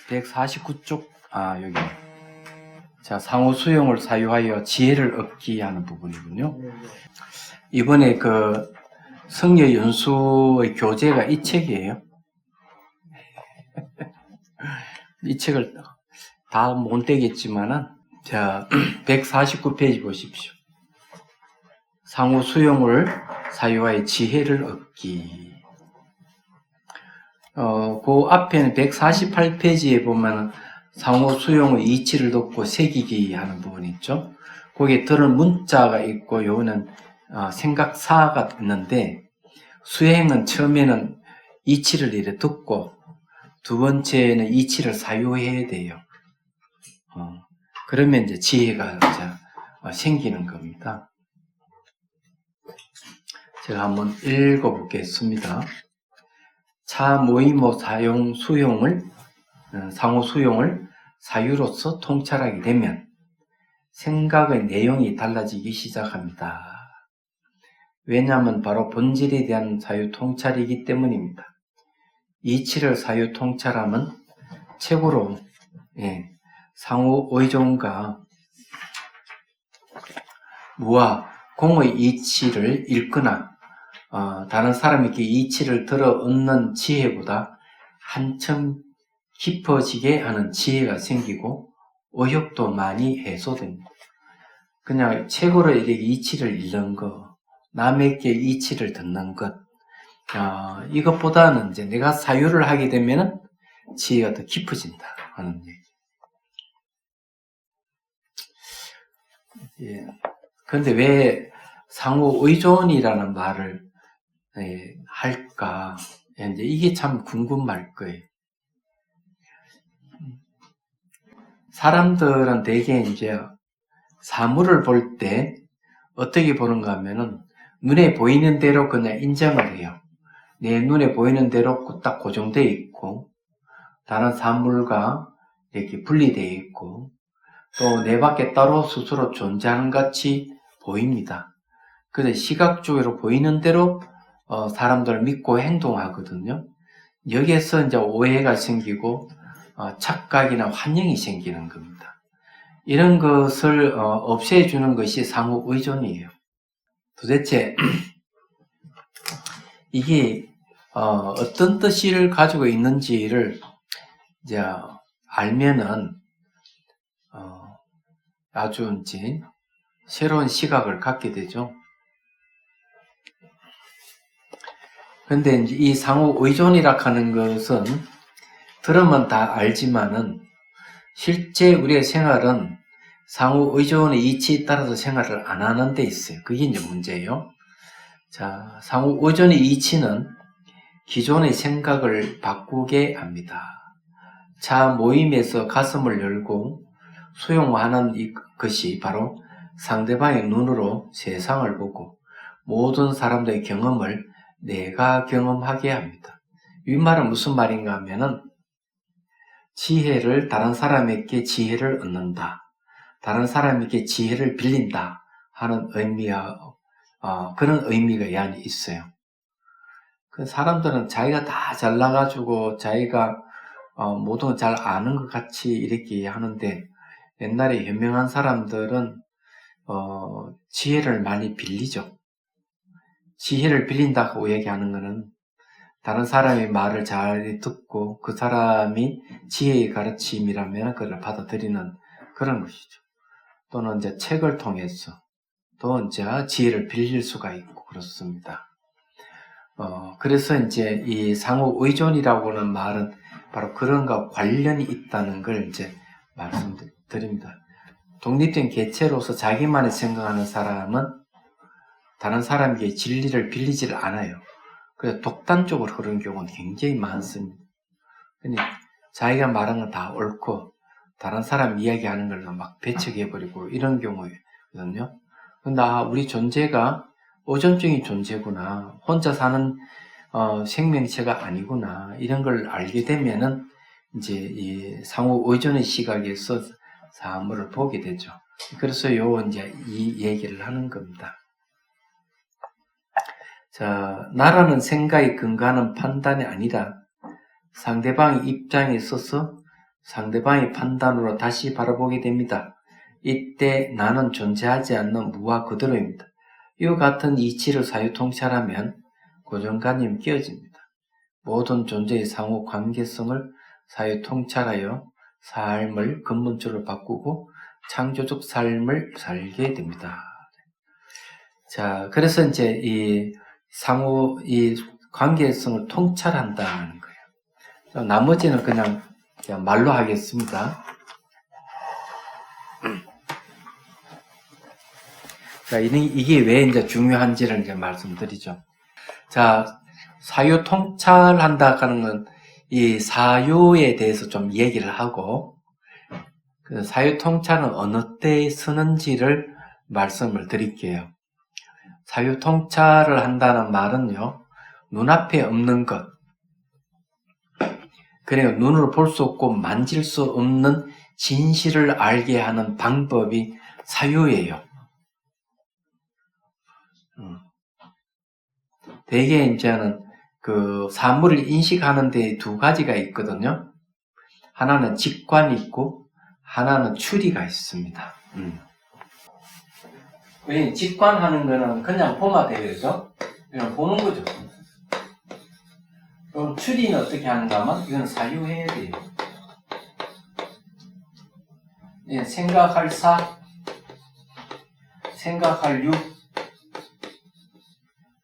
149쪽, 여기. 자, 상호 수용을 사유하여 지혜를 얻기 하는 부분이군요. 이번에 그 성려 연수의 교재가 이 책이에요. 이 책을 다 못 떼겠지만은, 자, 149페이지 보십시오. 상호 수용을 사유하여 지혜를 얻기. 그 앞에는 148페이지에 보면 상호 수용의 이치를 돕고 새기기 하는 부분이 있죠. 거기에 들은 문자가 있고, 요거는 생각사가 있는데, 수행은 처음에는 이치를 이렇게 듣고, 두 번째는 이치를 사유해야 돼요. 그러면 이제 지혜가 생기는 겁니다. 제가 한번 읽어보겠습니다. 차 모이모 사용 수용을, 상호 수용을 사유로서 통찰하게 되면 생각의 내용이 달라지기 시작합니다. 왜냐하면 바로 본질에 대한 사유 통찰이기 때문입니다. 이치를 사유 통찰하면 최고로 상호 의존과 무와 공의 이치를 읽거나 다른 사람에게 이치를 들어 얻는 지혜보다 한층 깊어지게 하는 지혜가 생기고 의욕도 많이 해소됩니다. 그냥 책으로 이렇게 이치를 읽는 것, 남에게 이치를 듣는 것, 이것보다는 이제 내가 사유를 하게 되면 지혜가 더 깊어진다 하는 얘기. 예. 그런데 왜 상호 의존이라는 말을 할까? 이제 이게 참 궁금할 거예요. 사람들은 대개 이제 사물을 볼 때 어떻게 보는가 하면은 눈에 보이는 대로 그냥 인정을 해요. 내 눈에 보이는 대로 딱 고정되어 있고, 다른 사물과 이렇게 분리되어 있고, 또 내 밖에 따로 스스로 존재하는 같이 보입니다. 그래서 시각적으로 보이는 대로 사람들을 믿고 행동하거든요. 여기에서 이제 오해가 생기고 착각이나 환영이 생기는 겁니다. 이런 것을 없애주는 것이 상호 의존이에요. 도대체 이게 어떤 뜻을 가지고 있는지를 이제 알면은 아주 이제 새로운 시각을 갖게 되죠. 그런데 이제 이 상호 의존이라 하는 것은 들으면 다 알지만은 실제 우리의 생활은 상호 의존의 이치에 따라서 생활을 안 하는 데 있어요. 그게 이제 문제예요. 자, 상호 의존의 이치는 기존의 생각을 바꾸게 합니다. 자, 모임에서 가슴을 열고 수용하는 것이 바로 상대방의 눈으로 세상을 보고 모든 사람들의 경험을 내가 경험하게 합니다. 이 말은 무슨 말인가 하면은 지혜를 다른 사람에게 지혜를 얻는다. 다른 사람에게 지혜를 빌린다 하는 의미야, 그런 의미가 이 안에 있어요. 그 사람들은 자기가 다 잘나가지고 자기가 모든 걸 잘 아는 것 같이 이렇게 하는데, 옛날에 현명한 사람들은 지혜를 많이 빌리죠. 지혜를 빌린다고 얘기하는 것은 다른 사람의 말을 잘 듣고 그 사람이 지혜의 가르침이라면 그걸 받아들이는 그런 것이죠. 또는 이제 책을 통해서 또 이제 지혜를 빌릴 수가 있고 그렇습니다. 그래서 이제 이 상호 의존이라고 하는 말은 바로 그런 것과 관련이 있다는 걸 이제 말씀드립니다. 독립된 개체로서 자기만이 생각하는 사람은 다른 사람에게 진리를 빌리지를 않아요. 그래서 독단적으로 그런 경우는 굉장히 많습니다. 근데 자기가 말한 건 다 옳고 다른 사람 이야기하는 걸 막 배척해버리고 이런 경우거든요. 근데 우리 존재가 의존적인 존재구나, 혼자 사는 생명체가 아니구나, 이런 걸 알게 되면은 이제 이 상호 의존의 시각에서 사물을 보게 되죠. 그래서 이제 이 얘기를 하는 겁니다. 자, 나라는 생각에 근거하는 판단이 아니라 상대방의 입장에 서서 상대방의 판단으로 다시 바라보게 됩니다. 이때 나는 존재하지 않는 무와 그대로입니다. 이와 같은 이치를 사유통찰하면 고정관념이 깨어집니다. 모든 존재의 상호 관계성을 사유통찰하여 삶을 근본적으로 바꾸고 창조적 삶을 살게 됩니다. 자, 그래서 이제 이 관계성을 통찰한다는 거예요. 나머지는 그냥 말로 하겠습니다. 자, 이게 왜 이제 중요한지를 이제 말씀드리죠. 자, 사유 통찰한다 하는 건 이 사유에 대해서 좀 얘기를 하고, 그 사유 통찰은 어느 때 쓰는지를 말씀을 드릴게요. 사유 통찰을 한다는 말은요, 눈앞에 없는 것, 그래요. 눈으로 볼 수 없고 만질 수 없는 진실을 알게 하는 방법이 사유예요. 대개 이제는 그 사물을 인식하는 데 두 가지가 있거든요. 하나는 직관이 있고 하나는 추리가 있습니다. 왜 직관하는 거는 그냥 보면 돼요, 그죠? 그냥 보는 거죠. 그럼 추리는 어떻게 하는가 하면 이건 사유해야 돼요. 예, 생각할 사, 생각할 유.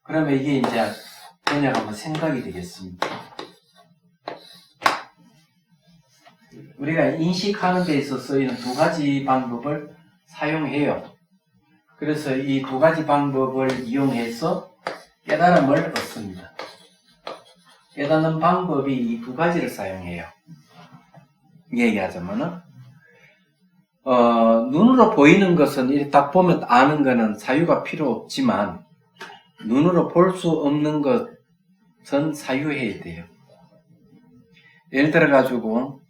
그러면 이게 이제 번역하면 생각이 되겠습니다. 우리가 인식하는 데 있어서 이런 두 가지 방법을 사용해요. 그래서 이 두 가지 방법을 이용해서 깨달음을 얻습니다. 깨닫는 방법이 이 두 가지를 사용해요. 얘기하자면은, 눈으로 보이는 것은 이렇게 딱 보면 아는 거는 사유가 필요 없지만, 눈으로 볼 수 없는 것은 사유해야 돼요. 예를 들어가지고,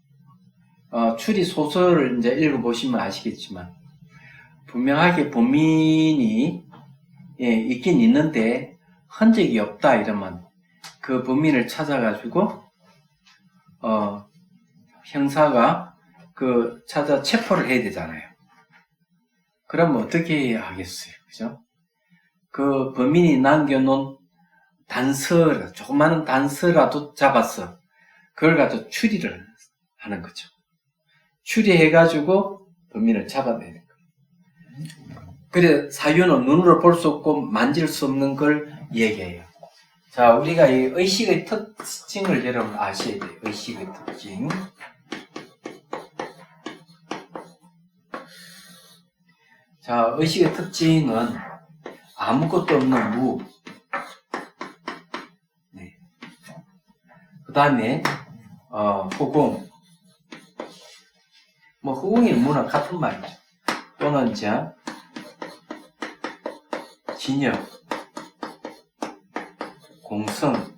추리 소설을 이제 읽어보시면 아시겠지만, 분명하게 범인이 있긴 있는데, 흔적이 없다 이러면, 그 범인을 찾아가지고, 형사가 찾아 체포를 해야 되잖아요. 그러면 어떻게 하겠어요? 그죠? 그 범인이 남겨놓은 조그마한 단서라도 잡았어. 그걸 가지고 추리를 하는 거죠. 추리해가지고 범인을 잡아내는 거예요. 그래, 사유는 눈으로 볼 수 없고 만질 수 없는 걸 얘기해요. 자, 우리가 이 의식의 특징을 여러분 아셔야 돼요. 의식의 특징. 자, 의식의 특징은 아무것도 없는 무. 네. 그 다음에, 후궁. 후궁이 무나 같은 말이죠. 또는 이제, 진역, 공성.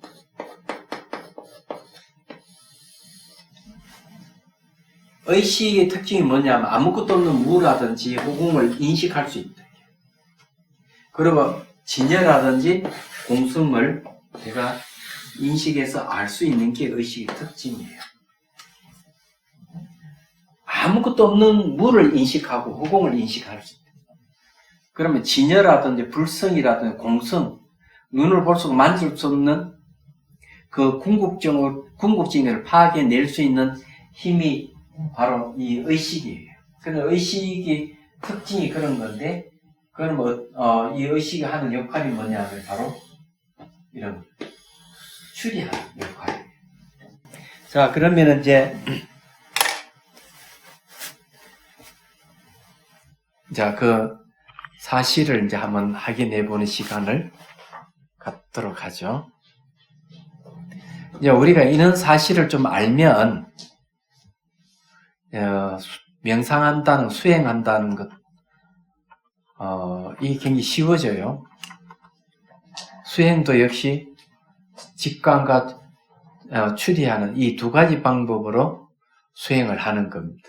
의식의 특징이 뭐냐면 아무것도 없는 무라든지 후궁을 인식할 수 있다. 그리고 진여라든지 공성을 내가 인식해서 알 수 있는 게 의식의 특징이에요. 아무것도 없는 무를 인식하고 후궁을 인식할 수 있다. 그러면 진여라든지 불성이라든지 공성, 눈을 볼 수 없고 만질 수 없는 그 궁극증을 파악해낼 수 있는 힘이 바로 이 의식이에요. 그래서 의식의 특징이 그런 건데, 그럼 이 의식이 하는 역할이 뭐냐면 바로 이런 추리하는 역할이에요. 자, 그러면 이제 그 사실을 이제 한번 확인해 보는 시간을 갖도록 하죠. 이제 우리가 이런 사실을 좀 알면 명상한다는, 수행한다는 것, 이게 굉장히 쉬워져요. 수행도 역시 직관과 추리하는 이 두 가지 방법으로 수행을 하는 겁니다.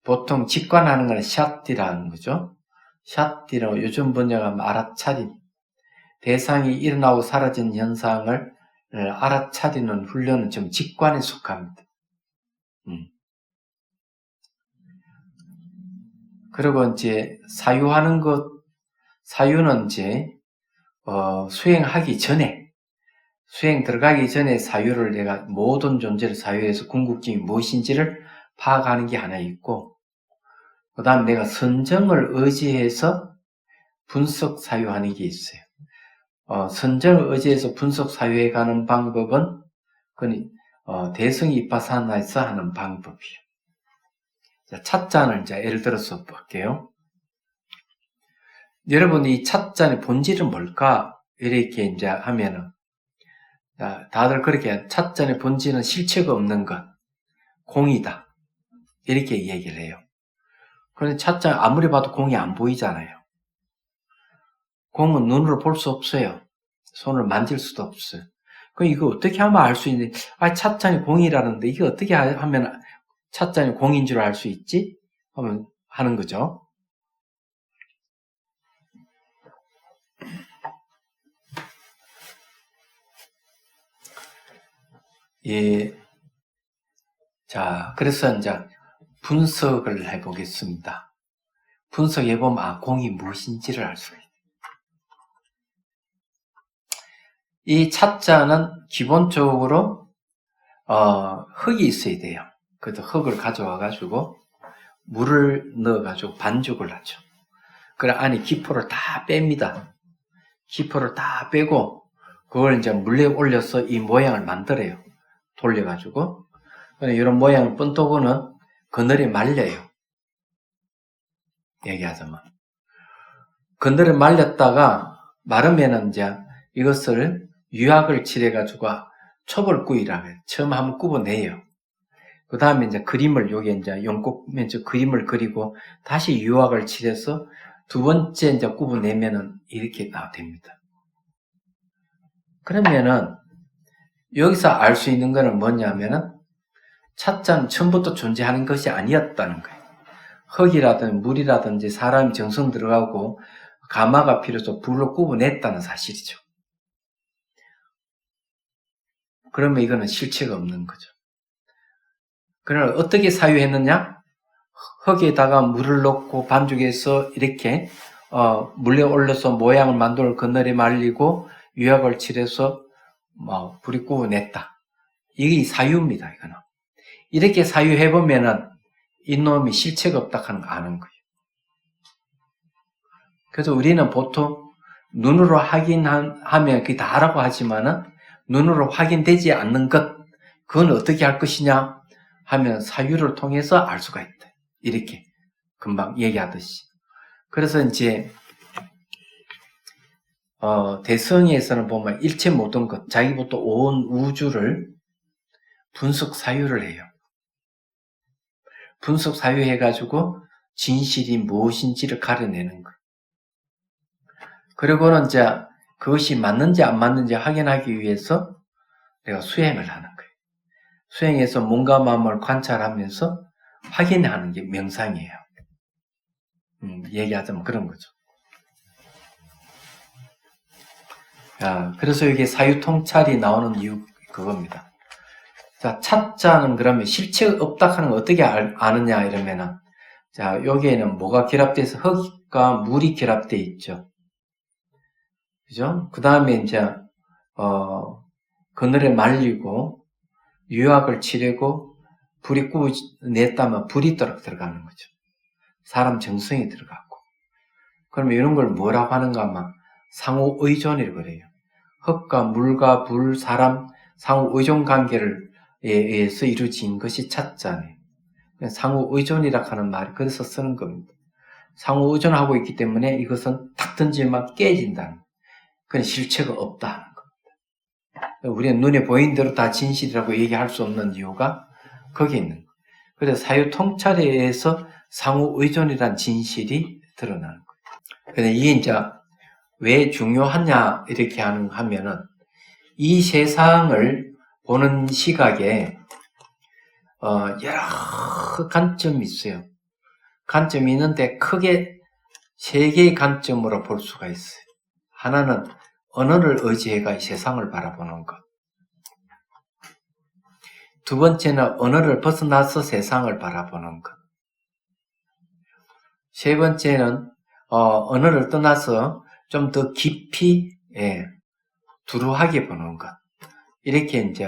보통 직관하는 건 샷디라는 거죠. 샷디라고 요즘 번역하면 알아차림. 대상이 일어나고 사라진 현상을 알아차리는 훈련은 좀 직관에 속합니다. 그리고 이제 사유하는 것, 사유는 이제 수행하기 전에, 수행 들어가기 전에 사유를 내가 모든 존재를 사유해서 궁극점이 무엇인지를 파악하는 게 하나 있고, 그 다음 내가 선정을 의지해서 분석 사유하는 게 있어요. 선정을 의지해서 분석 사유해 가는 방법은 그건 대승 비파사나에서 하는 방법이에요. 자, 찻잔을 이제 예를 들어서 볼게요. 여러분 이 찻잔의 본질은 뭘까? 이렇게 이제 하면은 다들 그렇게 찻잔의 본질은 실체가 없는 것, 공이다. 이렇게 얘기를 해요. 그런데 찻잔 아무리 봐도 공이 안 보이잖아요. 공은 눈으로 볼 수 없어요. 손을 만질 수도 없어요. 그럼 이거 어떻게 하면 알 수 있는지, 찻잔이 공이라는데 이게 어떻게 하면 찻잔이 공인 줄 알 수 있지? 하는 거죠. 예. 자, 그래서 이제 분석을 해보겠습니다. 분석해보면, 공이 무엇인지를 알 수가 있어요. 이 찻잔은 기본적으로, 흙이 있어야 돼요. 그래서 흙을 가져와가지고, 물을 넣어가지고 반죽을 하죠. 그래, 안에 기포를 다 뺍니다. 기포를 다 빼고, 그걸 이제 물에 올려서 이 모양을 만들어요. 돌려가지고. 이런 모양을 뻔떠고는 그늘에 말려요. 얘기하자면. 그늘에 말렸다가 마르면은 이제 이것을 유약을 칠해가지고 초벌구이라고 해요. 처음 한번 굽어내요. 그 다음에 이제 그림을, 여기 이제 연꽃면적 그림을 그리고 다시 유약을 칠해서 두 번째 이제 굽어내면은 이렇게 됩니다. 그러면은 여기서 알 수 있는 거는 뭐냐면은 찻잔 처음부터 존재하는 것이 아니었다는 거예요. 흙이라든지 물이라든지 사람이 정성 들어가고 가마가 필요해서 불로 굽어냈다는 사실이죠. 그러면 이거는 실체가 없는 거죠. 그러나 어떻게 사유했느냐? 흙에다가 물을 넣고 반죽해서 이렇게 물에 올려서 모양을 만들어 그늘에 말리고 유약을 칠해서 불이 굽어냈다. 이게 사유입니다. 이거는. 이렇게 사유해보면은 이놈이 실체가 없다 하는 거 아는 거예요. 그래서 우리는 보통 눈으로 확인하면 그게 다라고 하지만은 눈으로 확인되지 않는 것, 그건 어떻게 할 것이냐 하면 사유를 통해서 알 수가 있다. 이렇게 금방 얘기하듯이. 그래서 이제 대성에서는 보면 일체 모든 것, 자기부터 온 우주를 분석 사유를 해요. 분석 사유해가지고 진실이 무엇인지를 가려내는 거예요. 그리고는 이제 그것이 맞는지 안 맞는지 확인하기 위해서 내가 수행을 하는 거예요. 수행해서 몸과 마음을 관찰하면서 확인하는 게 명상이에요. 얘기하자면 그런 거죠. 그래서 이게 사유통찰이 나오는 이유 그겁니다. 자, 찻잔은 그러면 실체가 없다 하는 거 어떻게 아느냐 이러면은, 자, 여기에는 뭐가 결합돼서 흙과 물이 결합돼 있죠. 그죠? 그 다음에 이제, 그늘에 말리고, 유약을 칠하고, 불이 냈다면 불이 들어가는 거죠. 사람 정성이 들어가고. 그러면 이런 걸 뭐라고 하는가 하면 상호 의존이라고 그래요. 흙과 물과 불, 사람, 상호 의존 관계를 의해서 이루어진 것이 찻잔이에요. 상호 의존이라고 하는 말이 그래서 쓰는 겁니다. 상호 의존하고 있기 때문에 이것은 탁 던지면 깨진다는, 그건 실체가 없다는 겁니다. 우리는 눈에 보이는 대로 다 진실이라고 얘기할 수 없는 이유가 거기에 있는 거예요. 그래서 사유 통찰에 의해서 상호 의존이란 진실이 드러나는 거예요. 근데 이게 이제 왜 중요하냐 이렇게 하면은 이 세상을 보는 시각에 여러 관점이 있어요. 관점이 있는데 크게 세 개의 관점으로 볼 수가 있어요. 하나는 언어를 의지해가 이 세상을 바라보는 것. 두 번째는 언어를 벗어나서 세상을 바라보는 것. 세 번째는 언어를 떠나서 좀 더 깊이 두루하게 보는 것. 이렇게 이제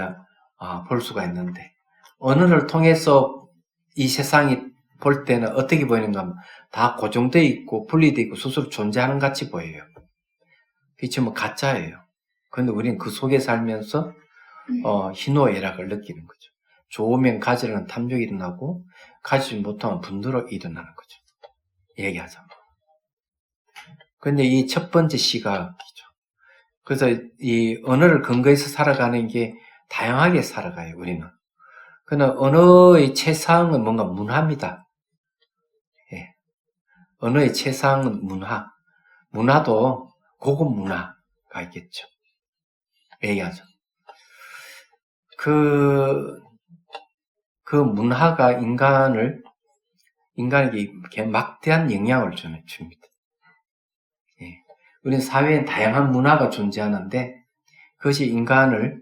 볼 수가 있는데, 언어를 통해서 이 세상이 볼 때는 어떻게 보이는가 하면 다 고정되어 있고 분리되어 있고 스스로 존재하는 것 같이 보여요. 그게 전부 가짜예요. 그런데 우리는 그 속에 살면서 희노애락을 느끼는 거죠. 좋으면 가지려는 탐욕이 일어나고 가지지 못하면 분노로 일어나는 거죠. 얘기하자면. 그런데 이 첫 번째 시각이죠. 그래서 이 언어를 근거해서 살아가는 게 다양하게 살아가요, 우리는. 그러나 언어의 최상은 뭔가 문화입니다. 예. 언어의 최상은 문화. 문화도 고급 문화가 있겠죠. 얘기하죠. 그 문화가 인간에게 막대한 영향을 줍니다. 예. 우리는 사회엔 다양한 문화가 존재하는데 그것이 인간을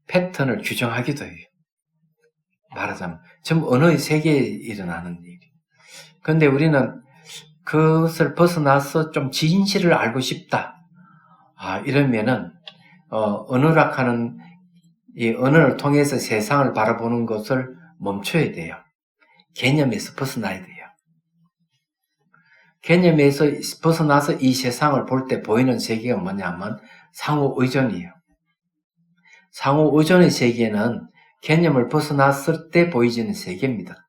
패턴을 규정하기도 해요. 말하자면 전부 언어의 세계에 일어나는 일이. 그런데 우리는 그것을 벗어나서 좀 진실을 알고 싶다. 이러면은 언어락하는 이 언어를 통해서 세상을 바라보는 것을 멈춰야 돼요. 개념에서 벗어나야 돼요. 개념에서 벗어나서 이 세상을 볼 때 보이는 세계가 뭐냐면 상호의존이에요. 상호의존의 세계는 개념을 벗어났을 때 보이지는 세계입니다.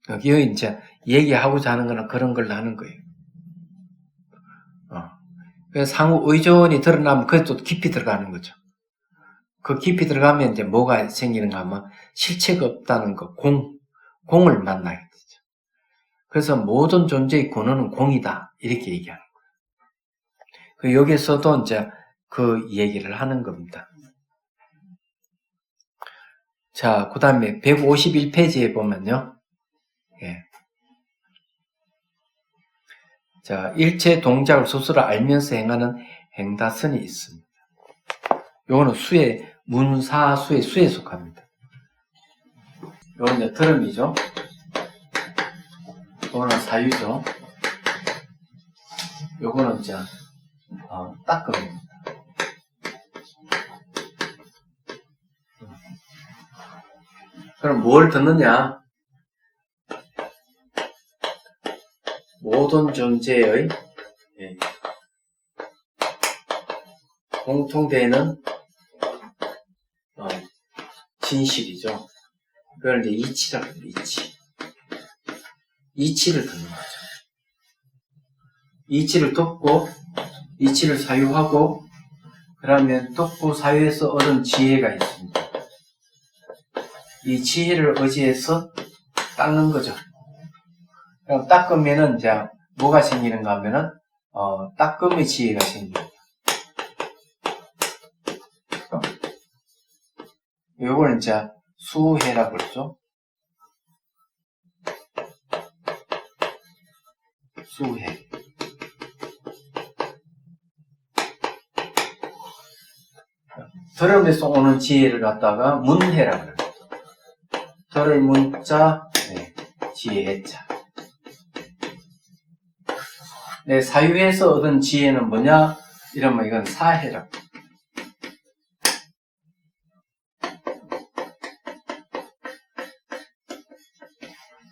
여기 이제 얘기하고자 하는 거는 그런 걸 하는 거예요. 그래서 상호의존이 드러나면 그것도 깊이 들어가는 거죠. 그 깊이 들어가면 이제 뭐가 생기는가 하면 실체가 없다는 거, 공을 만나게 되죠. 그래서 모든 존재의 근원은 공이다. 이렇게 얘기하는 거예요. 여기서도 이제 그 얘기를 하는 겁니다. 자, 그 다음에 151페이지에 보면요. 자, 일체 동작을 스스로 알면서 행하는 행다선이 있습니다. 요거는 문사수의 수에 속합니다. 요거는 이제 드럼이죠. 요거는 사유죠. 요거는 이제 따끔입니다. 그럼 뭘 듣느냐? 모든 존재의 공통되는 진실이죠. 그걸 이제 이치라고 해요. 이치를 듣는 거죠. 이치를 듣고 이치를 사유하고 그러면 듣고 사유해서 얻은 지혜가 있습니다. 이 지혜를 의지해서 닦는 거죠. 그럼 닦으면은 이제 뭐가 생기는가 하면은 닦음의 지혜가 생깁니다. 요걸 이제 수혜라고 그러죠. 수혜. 들음에서 오는 지혜를 갖다가 문혜라고 그래요. 들을 문자, 지혜자. 사유에서 얻은 지혜는 뭐냐? 이러면 이건 사혜라고.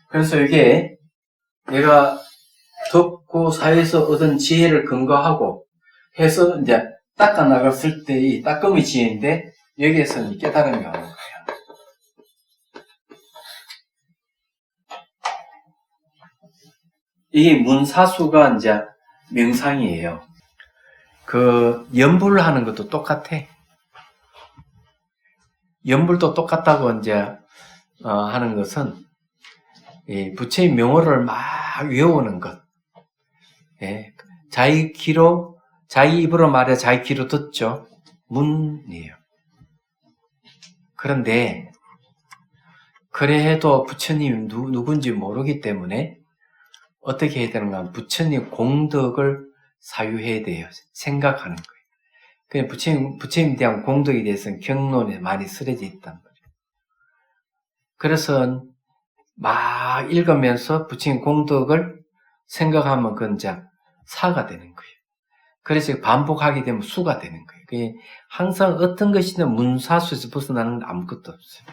그래서 이게 내가 듣고 사유에서 얻은 지혜를 근거하고 해서 이제 닦아 나갔을 때 이 닦음의 지혜인데 여기에서는 깨달음이 오는 거예요. 이 문사수가 이제 명상이에요. 그 염불하는 것도 똑같아. 염불도 똑같다고 이제 하는 것은 이 부처의 명호를 막 외우는 것. 자기 입으로 말해 자기 귀로 듣죠. 문이에요. 그런데 그래 해도 부처님 누군지 모르기 때문에 어떻게 해야 되는가 하면 부처님 공덕을 사유해야 돼요. 생각하는 거예요. 그 부처님에 대한 공덕에 대해서는 경론에 많이 쓰여져 있단 말이에요. 그래서 막 읽으면서 부처님 공덕을 생각하면 그건 이제 사가 되는 거예요. 그래서 반복하게 되면 수가 되는 거예요. 그게 항상 어떤 것이든 문사수에서 벗어나는 건 아무것도 없어요.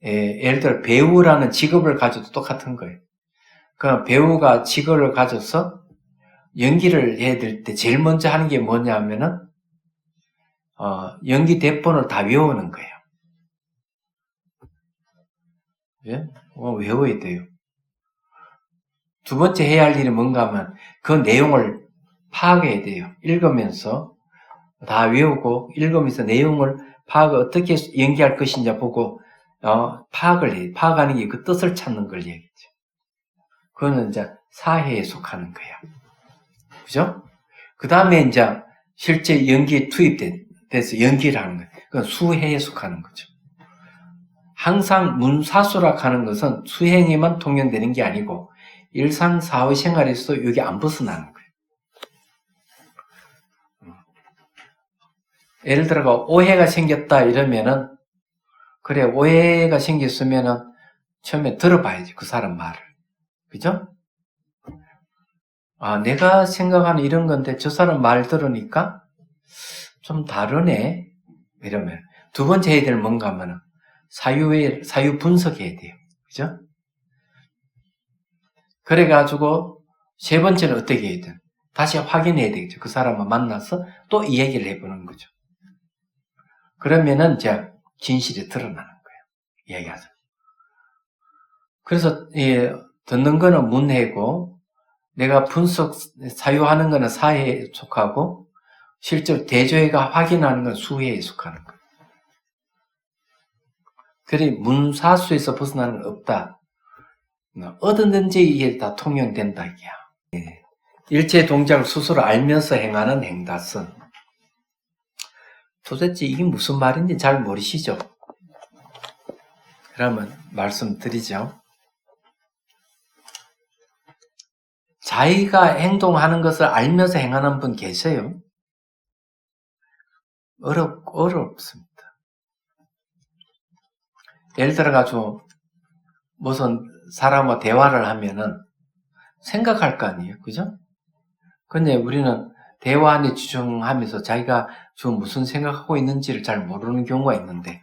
예를 들어 배우라는 직업을 가져도 똑같은 거예요. 그 배우가 직업을 가져서 연기를 해야 될 때 제일 먼저 하는 게 뭐냐면은 연기 대본을 다 외우는 거예요. 예? 외워야 돼요. 두 번째 해야 할 일이 뭔가 하면 그 내용을 파악해야 돼요. 읽으면서 다 외우고 읽으면서 내용을 어떻게 연기할 것인지 보고 파악을 해요. 파악하는 게 그 뜻을 찾는 걸 얘기죠. 그거는 이제 사회에 속하는 거야. 그죠? 그 다음에 이제 실제 연기에 투입돼서 연기를 하는 거예요. 그건 수행에 속하는 거죠. 항상 문사수라 하는 것은 수행에만 통용되는 게 아니고 일상 사회 생활에서도 여기 안 벗어나는 거예요. 예를 들어 오해가 생겼다 이러면은 그래 오해가 생겼으면은 처음에 들어봐야지 그 사람 말을. 그죠? 내가 생각하는 이런 건데 저 사람 말 들으니까 좀 다르네. 이러면 두 번째 해야 될 뭔가 하면은 사유 분석해야 돼요. 그죠? 그래가지고 세 번째는 어떻게 해야 돼요? 다시 확인해야 되겠죠. 그 사람을 만나서 또 이 얘기를 해보는 거죠. 그러면은 이제 진실이 드러나는 거예요. 이야기하죠. 그래서 듣는 거는 문해고 내가 분석 사유하는 거는 사회에 속하고 실제로 대조해가 확인하는 건 수회에 속하는 거예요. 그래 문사수에서 벗어나는 건 없다. 어디든지 이게 다 통용된다 이게야. 일체 동작을 스스로 알면서 행하는 행다선. 도대체 이게 무슨 말인지 잘 모르시죠? 그러면 말씀드리죠. 자기가 행동하는 것을 알면서 행하는 분 계세요? 어렵습니다. 예를 들어가지고 무슨 사람과 대화를 하면은 생각할 거 아니에요. 그죠? 근데 우리는 대화 안에 집중하면서 자기가 지금 무슨 생각하고 있는지를 잘 모르는 경우가 있는데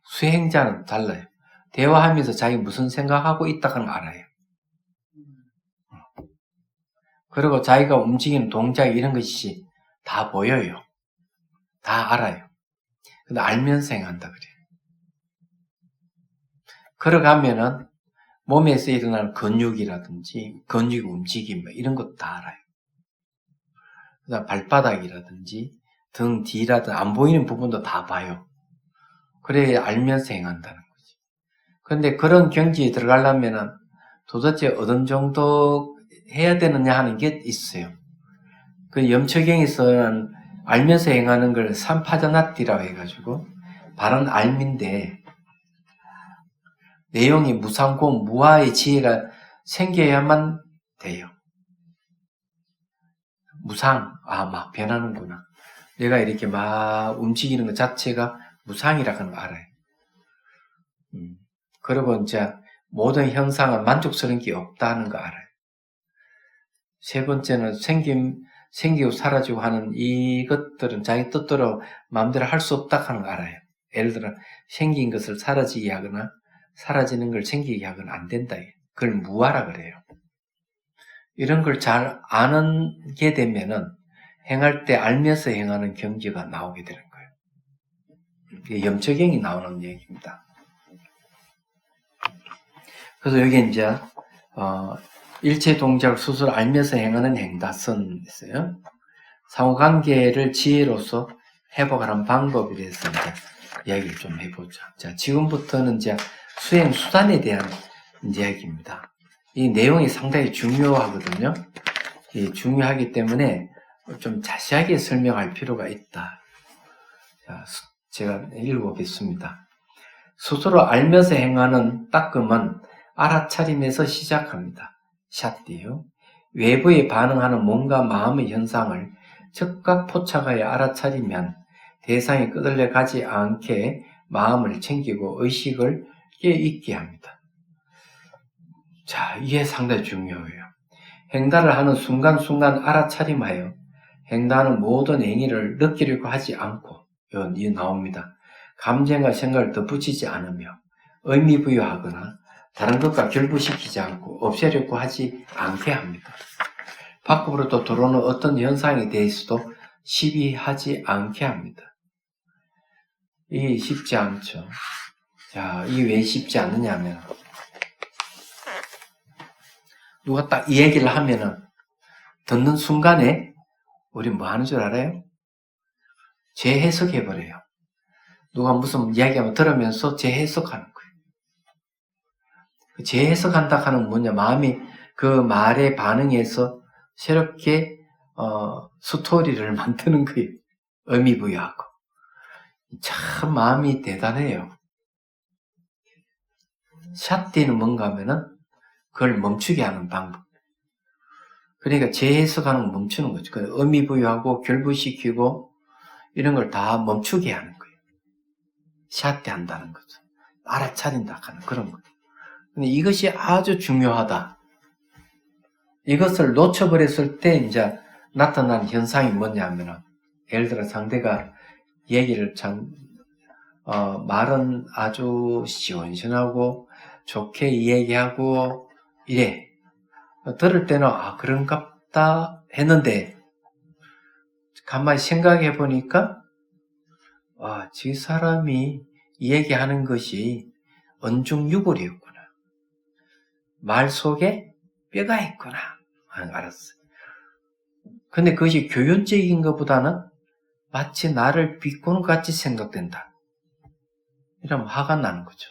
수행자는 달라요. 대화하면서 자기가 무슨 생각하고 있다는 걸 알아요. 그리고 자기가 움직이는 동작 이런 것이 다 보여요. 다 알아요. 근데 알면서 행한다 그래요. 걸어가면은 몸에서 일어나는 근육이라든지 근육 움직임 이런 것도 다 알아요. 그다음 발바닥이라든지 등 뒤라든지 안 보이는 부분도 다 봐요. 그래야 알면서 행한다는 거지. 그런데 그런 경지에 들어가려면은 도대체 어느 정도 해야 되느냐 하는 게 있어요. 그 염초경에서는 알면서 행하는 걸 삼파자나띠라고 해가지고 바른 알미인데 내용이 무상고 무아의 지혜가 생겨야만 돼요. 무상, 막 변하는구나. 내가 이렇게 막 움직이는 것 자체가 무상이라고 하는 거 알아요. 그리고 이제 모든 현상은 만족스러운 게 없다는 거 알아요. 세 번째는 생기고 사라지고 하는 이것들은 자기 뜻대로 마음대로 할 수 없다 하는 거 알아요. 예를 들어 생긴 것을 사라지게 하거나 사라지는 걸 생기게 하거나 안 된다. 그걸 무아라 그래요. 이런 걸 잘 아는게 되면은 행할 때 알면서 행하는 경지가 나오게 되는 거예요. 이게 염초경이 나오는 얘기입니다. 그래서 여기 이제 일체 동작을 스스로 알면서 행하는 행다선 있어요. 상호관계를 지혜로서 회복하는 방법에 대해서 이제 이야기를 좀 해보죠. 자, 지금부터는 이제 수행 수단에 대한 이야기입니다. 이 내용이 상당히 중요하거든요. 중요하기 때문에 좀 자세하게 설명할 필요가 있다. 자, 제가 읽어보겠습니다. 스스로 알면서 행하는 닦음은 알아차림에서 시작합니다. 샷디요. 외부에 반응하는 몸과 마음의 현상을 즉각 포착하여 알아차리면 대상이 끄들려 가지 않게 마음을 챙기고 의식을 깨있게 합니다. 자, 이게 상당히 중요해요. 행달을 하는 순간순간 알아차림하여 행동하는 모든 행위를 느끼려고 하지 않고, 이 나옵니다. 감정과 생각을 덧붙이지 않으며 의미 부여하거나 다른 것과 결부시키지 않고 없애려고 하지 않게 합니다. 밖으로부터 들어오는 어떤 현상에 대해서도 시비하지 않게 합니다. 이게 쉽지 않죠. 자, 이게 왜 쉽지 않느냐면, 누가 딱 이 얘기를 하면은, 듣는 순간에, 우리 뭐 하는 줄 알아요? 재해석해버려요. 누가 무슨 이야기하면 들으면서 재해석하는 거예요. 재해석한다 하는 뭐냐, 마음이 그 말에 반응해서 새롭게, 스토리를 만드는 거예요. 의미 부여하고. 참 마음이 대단해요. 샷디는 뭔가 하면은 그걸 멈추게 하는 방법. 그러니까 재해석하는 걸 멈추는 거죠. 그 의미 부여하고 결부시키고 이런 걸 다 멈추게 하는 거예요. 샷디 한다는 거죠. 알아차린다 하는 그런 거예요. 근데 이것이 아주 중요하다. 이것을 놓쳐버렸을 때 이제 나타나는 현상이 뭐냐면은, 예를 들어 상대가 얘기를 말은 아주 시원시원하고 좋게 이야기하고 이래. 들을 때는 그런갑다 했는데 가만히 생각해 보니까 저 사람이 이야기하는 것이 언중유골이었구나. 말 속에 뼈가 있구나. 알았어요. 근데 그것이 교훈적인 것보다는 마치 나를 비꼬는 것 같이 생각된다. 이러면 화가 나는 거죠.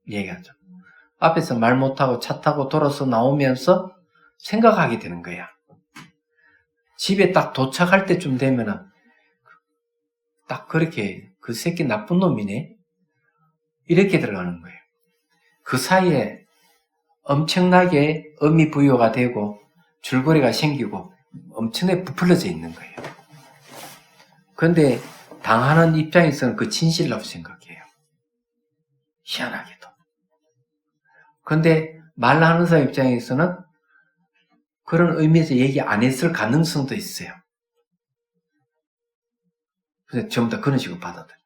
얘기하죠. 앞에서 말 못하고 차 타고 돌아서 나오면서 생각하게 되는 거야. 집에 딱 도착할 때쯤 되면은 딱 그렇게 그 새끼 나쁜 놈이네. 이렇게 들어가는 거예요. 그 사이에 엄청나게 의미 부여가 되고 줄거리가 생기고 엄청나게 부풀려져 있는 거예요. 그런데 당하는 입장에서는 그 진실이라고 생각해요. 희한하게도. 그런데 말하는 사람 입장에서는 그런 의미에서 얘기 안 했을 가능성도 있어요. 그래서 전부 다 그런 식으로 받아들여요.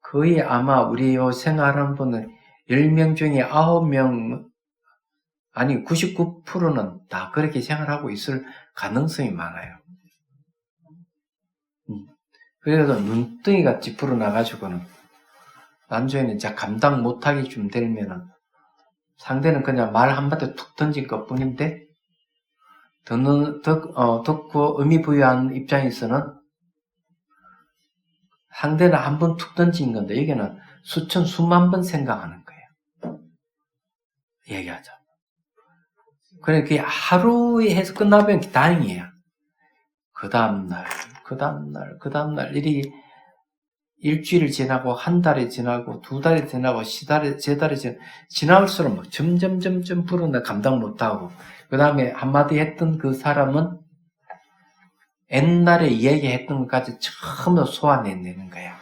거의 아마 우리 생활하는 분은 10명 중에 9명, 아니 99%는 다 그렇게 생활하고 있을 가능성이 많아요. 그래서 눈덩이 같이 불어나가지고는 나중에는 진짜 감당 못하게 좀 되면은 상대는 그냥 말 한마디 툭 던진 것 뿐인데 듣고 의미 부여한 입장에서는 상대는 한 번 툭 던진 건데 여기는 수천 수만 번 생각하는 거예요. 얘기하자. 그래 그게 하루에 해서 끝나면 다행이에요. 그 다음날 일이 일주일이 지나고 한 달이 지나고 두 달이 지나고 세 달이 지나갈수록 막 점점 불어나 감당 못하고 그 다음에 한마디 했던 그 사람은 옛날에 이야기했던 것까지 처음으로 소환해내는 거야.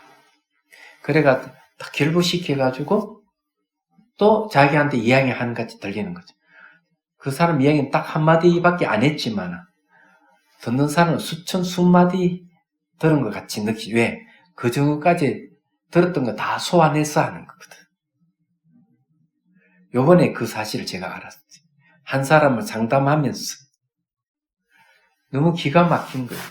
그래가 딱 결부시켜가지고 또 자기한테 이야기하는 것 같이 들리는 거죠. 그 사람 이야기는 딱 한마디밖에 안 했지만 듣는 사람은 수천 수마디 들은 것 같이 느끼지. 왜? 그 전까지 들었던 거 다 소환해서 하는 거거든. 요번에 그 사실을 제가 알았어요. 한 사람을 상담하면서 너무 기가 막힌 거예요.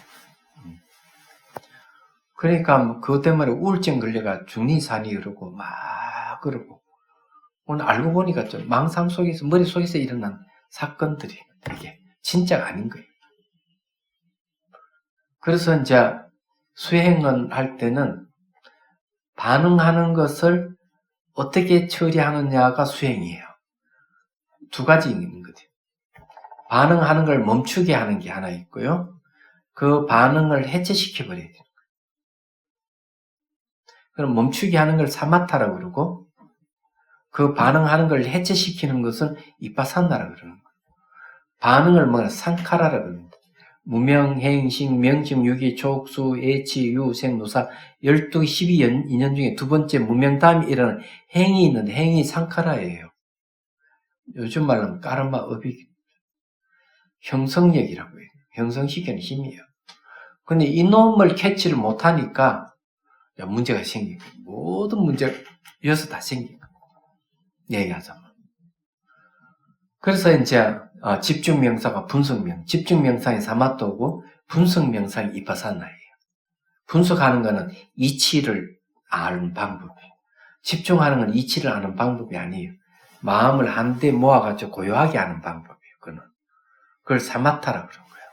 그러니까 그것 때문에 우울증 걸려가 중리산이 그러고 막 그러고 오늘 알고 보니까 좀 망상 속에서 머릿속에서 일어난 사건들이 이게 진짜가 아닌 거예요. 그래서 이제 수행을 할 때는 반응하는 것을 어떻게 처리하느냐가 수행이에요. 두 가지 있는 거죠. 반응하는 걸 멈추게 하는 게 하나 있고요. 그 반응을 해체시켜버려야 돼요. 그럼 멈추게 하는 걸 사마타라고 그러고 그 반응하는 걸 해체시키는 것은 이빠사나라 그러는 거예요. 반응을 뭐냐 상카라라 그럽니다. 무명, 행식, 명심, 유기, 촉수, 애치, 유, 생, 노사 12개 12인연 중에 두 번째 무명 다음에 일어나는 행이 있는데 행이 상카라예요. 요즘 말로 하면 까르마 업이 형성력이라고 해요. 형성시키는 힘이에요. 근데 이놈을 캐치를 못하니까 문제가 생기고 모든 문제가 이어서 다 생기고 얘기하자면. 그래서 이제 집중명사가 분석명, 집중명상이 사마토고 분석명상이 이빠사나예요. 분석하는 거는 이치를 아는 방법이에요. 집중하는 건 이치를 아는 방법이 아니에요. 마음을 한데 모아가지고 고요하게 하는 방법이에요. 그걸 사마타라고 그런 거예요.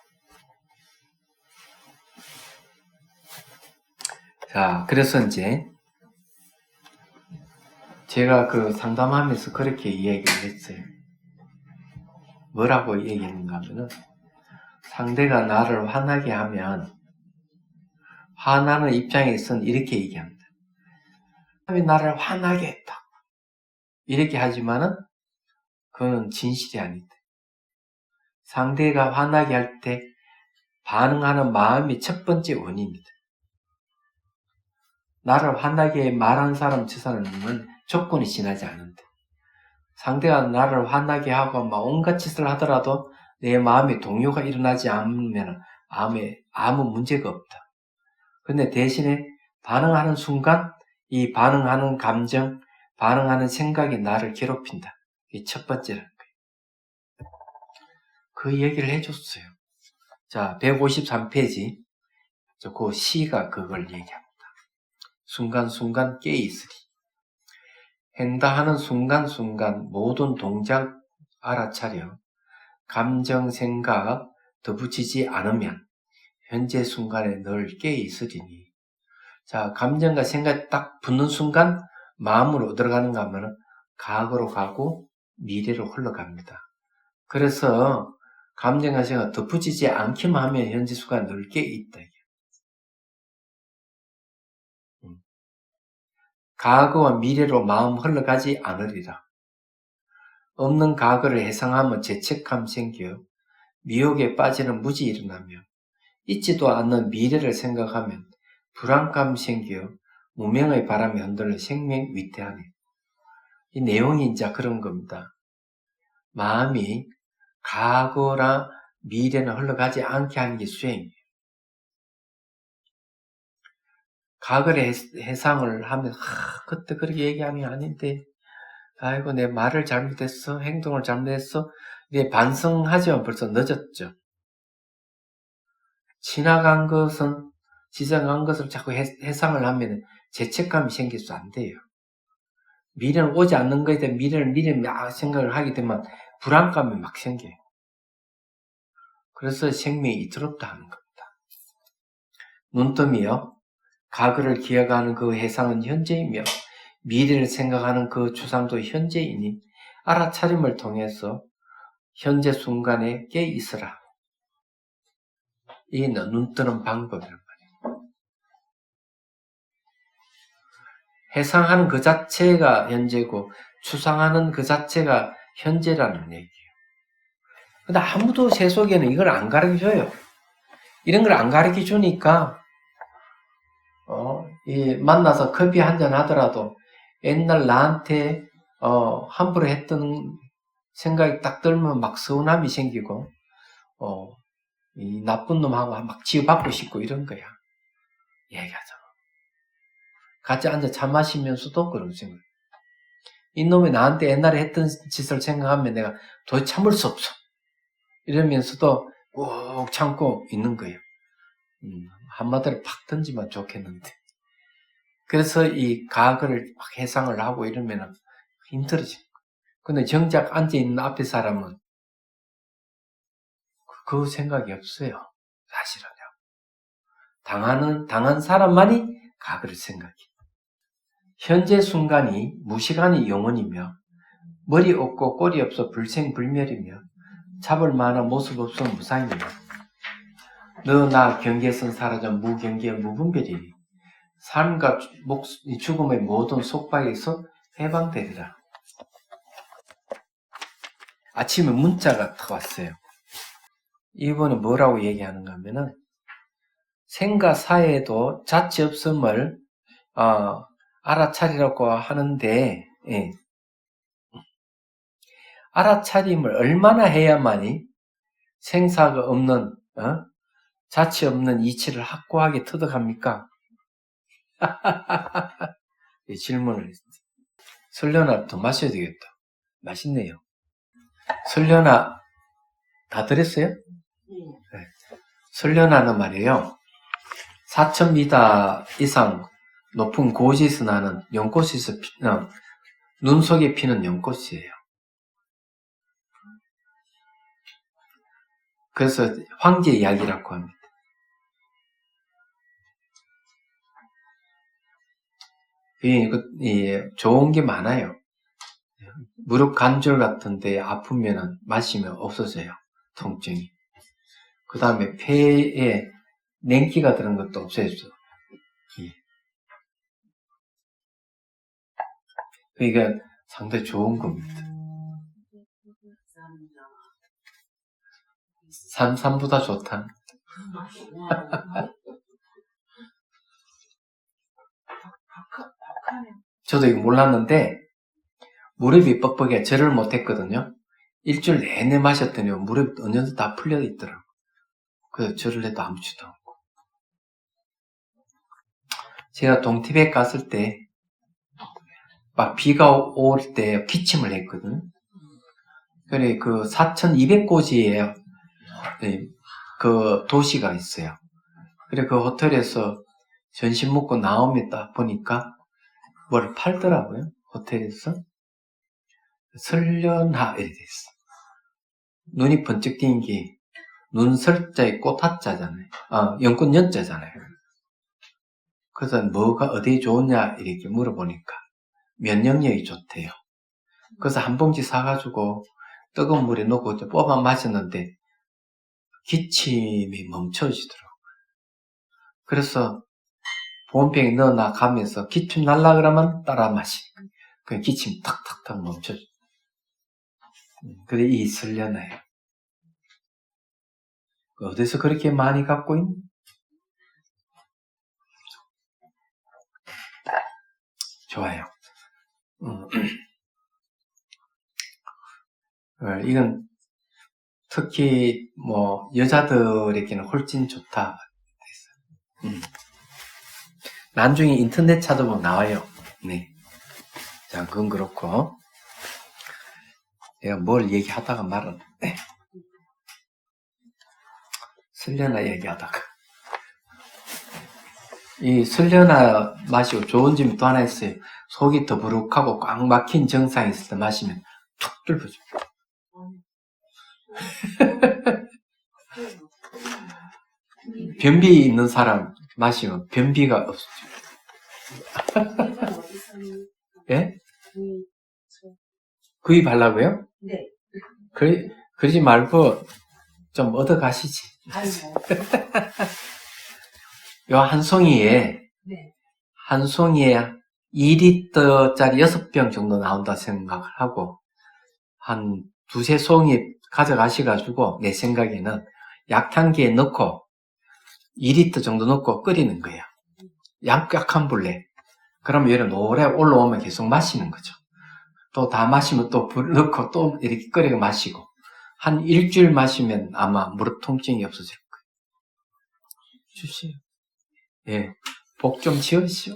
자, 그래서 이제 제가 그 상담하면서 그렇게 이야기를 했어요. 뭐라고 얘기했는가 하면은 상대가 나를 화나게 하면 화나는 입장에서는 이렇게 얘기합니다. 사람이 나를 화나게 했다. 이렇게 하지만은 그건 진실이 아니다. 상대가 화나게 할 때 반응하는 마음이 첫 번째 원인입니다. 나를 화나게 말한 사람 저 사람은 조건이 지나지 않는다. 상대가 나를 화나게 하고 막 온갖 짓을 하더라도 내 마음에 동요가 일어나지 않으면 아무 문제가 없다. 근데 대신에 반응하는 순간 이 반응하는 감정, 반응하는 생각이 나를 괴롭힌다. 이게 첫 번째라는 거예요. 그 얘기를 해줬어요. 자, 153페이지. 그 시가 그걸 얘기합니다. 순간순간 깨있으리. 행다하는 순간순간 모든 동작 알아차려 감정, 생각 덧붙이지 않으면 현재 순간에 늘 깨있으리니. 자, 감정과 생각이 딱 붙는 순간 마음으로 들어가는가 하면 과거로 가고 미래로 흘러갑니다. 그래서 감정과 생각 덧붙이지 않기만 하면 현재 순간에 늘 깨있다. 과거와 미래로 마음 흘러가지 않으리라. 없는 과거를 해상하면 죄책감 생겨 미혹에 빠지는 무지 일어나며 있지도 않는 미래를 생각하면 불안감 생겨 무명의 바람에 흔들려 생명 위태하네. 이 내용이 이제 그런 겁니다. 마음이 과거나 미래는 흘러가지 않게 하는 게 수행이에요. 과거의 해상을 하면 그때 그렇게 얘기하는 게 아닌데 아이고 내 말을 잘못했어, 행동을 잘못했어. 이제 반성하지만 벌써 늦었죠. 지나간 것을 자꾸 해상을 하면 죄책감이 생겨서 안 돼요. 미래는 오지 않는 것에 대해 미래를 생각을 하게 되면 불안감이 막 생겨요. 그래서 생명이 이토롭다 하는 겁니다. 눈뜸이요. 과거를 기억하는 그 해상은 현재이며 미래를 생각하는 그 추상도 현재이니 알아차림을 통해서 현재 순간에 깨 있으라. 이게 눈뜨는 방법이란 말이에요. 해상하는 그 자체가 현재고 추상하는 그 자체가 현재라는 얘기예요. 근데 아무도 세속에는 이걸 안 가르쳐줘요. 이런 걸 안 가르쳐주니까 만나서 커피 한잔 하더라도 옛날 나한테 함부로 했던 생각이 딱 들면 막 서운함이 생기고 이 나쁜 놈하고 막 치유받고 싶고 이런 거야. 얘기하잖아. 같이 앉아 차 마시면서도 그런 생각. 이놈이 나한테 옛날에 했던 짓을 생각하면 내가 도저히 참을 수 없어. 이러면서도 꾹 참고 있는 거예요. 한마디로 팍 던지면 좋겠는데. 그래서 이 과거를 막 해상을 하고 이러면 힘들어지는 거예요. 근데 정작 앉아있는 앞에 사람은 그 생각이 없어요. 사실은요. 당한 사람만이 과거를 생각해. 현재 순간이 무시간이 영원이며 머리 없고 꼬리 없어 불생불멸이며 잡을 만한 모습 없어 무상이며 너 나 경계선 사라져 무경계 무분별이니 삶과 죽음의 모든 속박에서 해방되리라. 아침에 문자가 딱 왔어요. 이번에 뭐라고 얘기하는가 하면은 생가사에도 자치 없음을 알아차리라고 하는데 예. 알아차림을 얼마나 해야만이 생사가 없는 자치 없는 이치를 확고하게 터득합니까? 이 질문을 했어요. 설련아 더 마셔야 되겠다. 맛있네요. 설련아 다 들었어요? 네. 설련아는 말이에요. 4,000m 이상 높은 고지에서 나는 연꽃에서 눈 속에 피는 연꽃이에요. 그래서 황제 이야기라고 합니다. 좋은 게 많아요. 무릎 관절 같은데 아프면 마시면 없어져요. 통증이. 그 다음에 폐에 냉기가 들은 것도 없어져요. 그러니까 상당히 좋은 겁니다. 산삼보다 좋다. 저도 이거 몰랐는데 무릎이 뻑뻑해 절을 못했거든요. 일주일 내내 마셨더니 무릎이 언제든 다 풀려 있더라고요. 그래서 절을 해도 아무렇지도 않고. 제가 동티벳 갔을 때 막 비가 올 때 기침을 했거든요. 그래 그 4,200고지에 그 도시가 있어요. 그래 그 호텔에서 전신 먹고 나오면 딱 보니까 뭘 팔더라고요. 호텔에서 설련하 이렇게 됐어. 눈이 번쩍 띄는 게 눈설자에 꽃하자잖아요. 연꽃 연자잖아요. 그래서 뭐가 어디에 좋으냐 이렇게 물어보니까 면역력이 좋대요. 그래서 한 봉지 사가지고 뜨거운 물에 넣고 뽑아 마셨는데 기침이 멈춰지더라고요. 그래서 보온병에 넣어놔 가면서 기침 날라 그러면 따라 마시. 그 기침 탁탁탁 멈춰져. 그래 이 설련해요. 어디서 그렇게 많이 갖고 있니? 좋아요. 이건 특히 여자들에게는 훨씬 좋다. 나중에 인터넷 찾아보면 나와요. 네. 자, 그건 그렇고 내가 뭘 얘기하다가 말았는데 설련아 얘기하다가 이 설련아 마시고 좋은 점이 또 하나 있어요. 속이 더부룩하고 꽉 막힌 증상이 있을 때 마시면 툭 뚫어줍니다. 변비 있는 사람 마시면 변비가 없어집니다. 예? 구이 발라고요? 네. 그러지 말고 좀 얻어 가시지. 요 한 송이에 2리터짜리 6병 정도 나온다 생각을 하고 한 두세 송이 가져가셔가지고 내 생각에는 약탕기에 넣고 2리터 정도 넣고 끓이는 거예요. 약한 불에. 그러면 얘를 노래 올라오면 계속 마시는 거죠. 또 다 마시면 또 불 넣고 또 이렇게 끓여 마시고 한 일주일 마시면 아마 무릎 통증이 없어질 거예요. 주시오. 예, 복 좀 지으시오.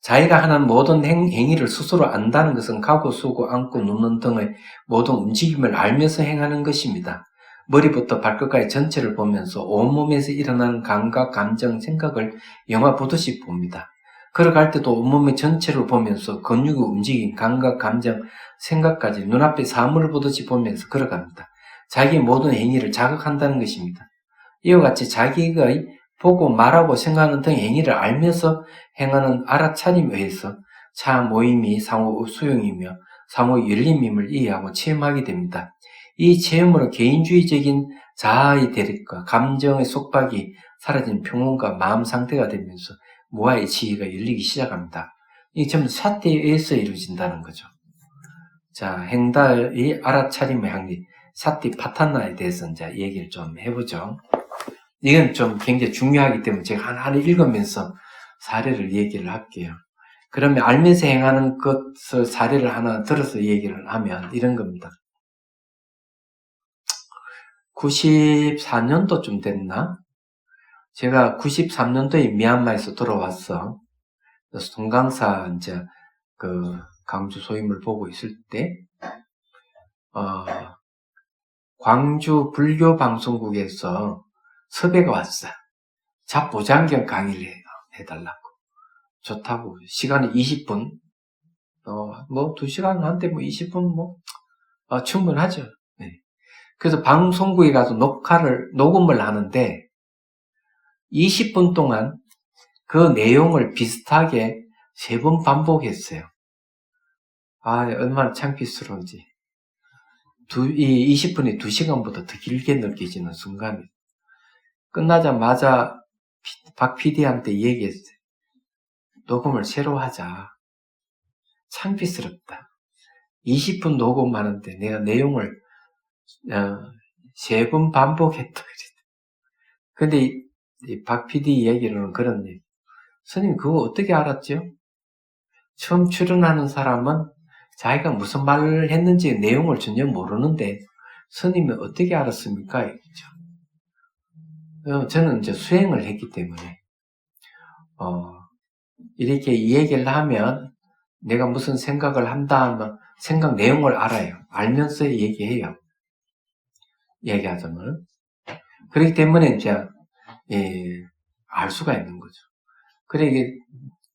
자기가 하는 모든 행위를 스스로 안다는 것은 가고 서고 앉고 눕는 등의 모든 움직임을 알면서 행하는 것입니다. 머리부터 발끝까지 전체를 보면서 온몸에서 일어나는 감각, 감정, 생각을 영화 보듯이 봅니다. 걸어갈 때도 온몸의 전체를 보면서 근육의 움직임, 감각, 감정, 생각까지 눈앞에 사물을 보듯이 보면서 걸어갑니다. 자기의 모든 행위를 자각한다는 것입니다. 이와 같이 자기가 보고 말하고 생각하는 등 행위를 알면서 행하는 알아차림에 의해서 차 모임이 상호 수용이며 상호 열림임을 이해하고 체험하게 됩니다. 이 체험으로 개인주의적인 자아의 대립과 감정의 속박이 사라진 평온과 마음 상태가 되면서 무아의 지혜가 열리기 시작합니다. 이게 전부 사태에 의해서 이루어진다는 거죠. 자, 행달의 알아차림의 항리, 사티파타나에 대해서 이제 얘기를 좀 해보죠. 이건 좀 굉장히 중요하기 때문에 제가 하나하나 읽으면서 사례를 얘기를 할게요. 그러면 알면서 행하는 것을 사례를 하나 들어서 얘기를 하면 이런 겁니다. 94년도쯤 됐나? 제가 93년도에 미얀마에서 돌아왔어. 그래서 동강사 이제 그 강주 소임을 보고 있을 때, 광주 불교 방송국에서 섭외가 왔어. 잡보장경 강의를 해달라고. 좋다고. 시간이 20분. 뭐 2시간 한데 뭐 20분 충분하죠. 네. 그래서 방송국에 가서 녹음을 하는데 20분 동안 그 내용을 비슷하게 3번 반복했어요. 얼마나 창피스러운지. 이 20분이 2시간보다 더 길게 느껴지는 순간이. 끝나자마자 박 PD한테 얘기했어요. 녹음을 새로 하자. 창피스럽다. 20분 녹음하는데 내가 내용을 3번 반복했다. 근데 박 PD 얘기로는 그런 얘기. 스님 그거 어떻게 알았죠? 처음 출연하는 사람은 자기가 무슨 말을 했는지 내용을 전혀 모르는데 스님이 어떻게 알았습니까? 저는 이제 수행을 했기 때문에 이렇게 이 얘기를 하면 내가 무슨 생각을 한다 하면 생각 내용을 알아요. 알면서 얘기해요. 얘기하자면. 그렇기 때문에 이제 알 수가 있는 거죠. 그래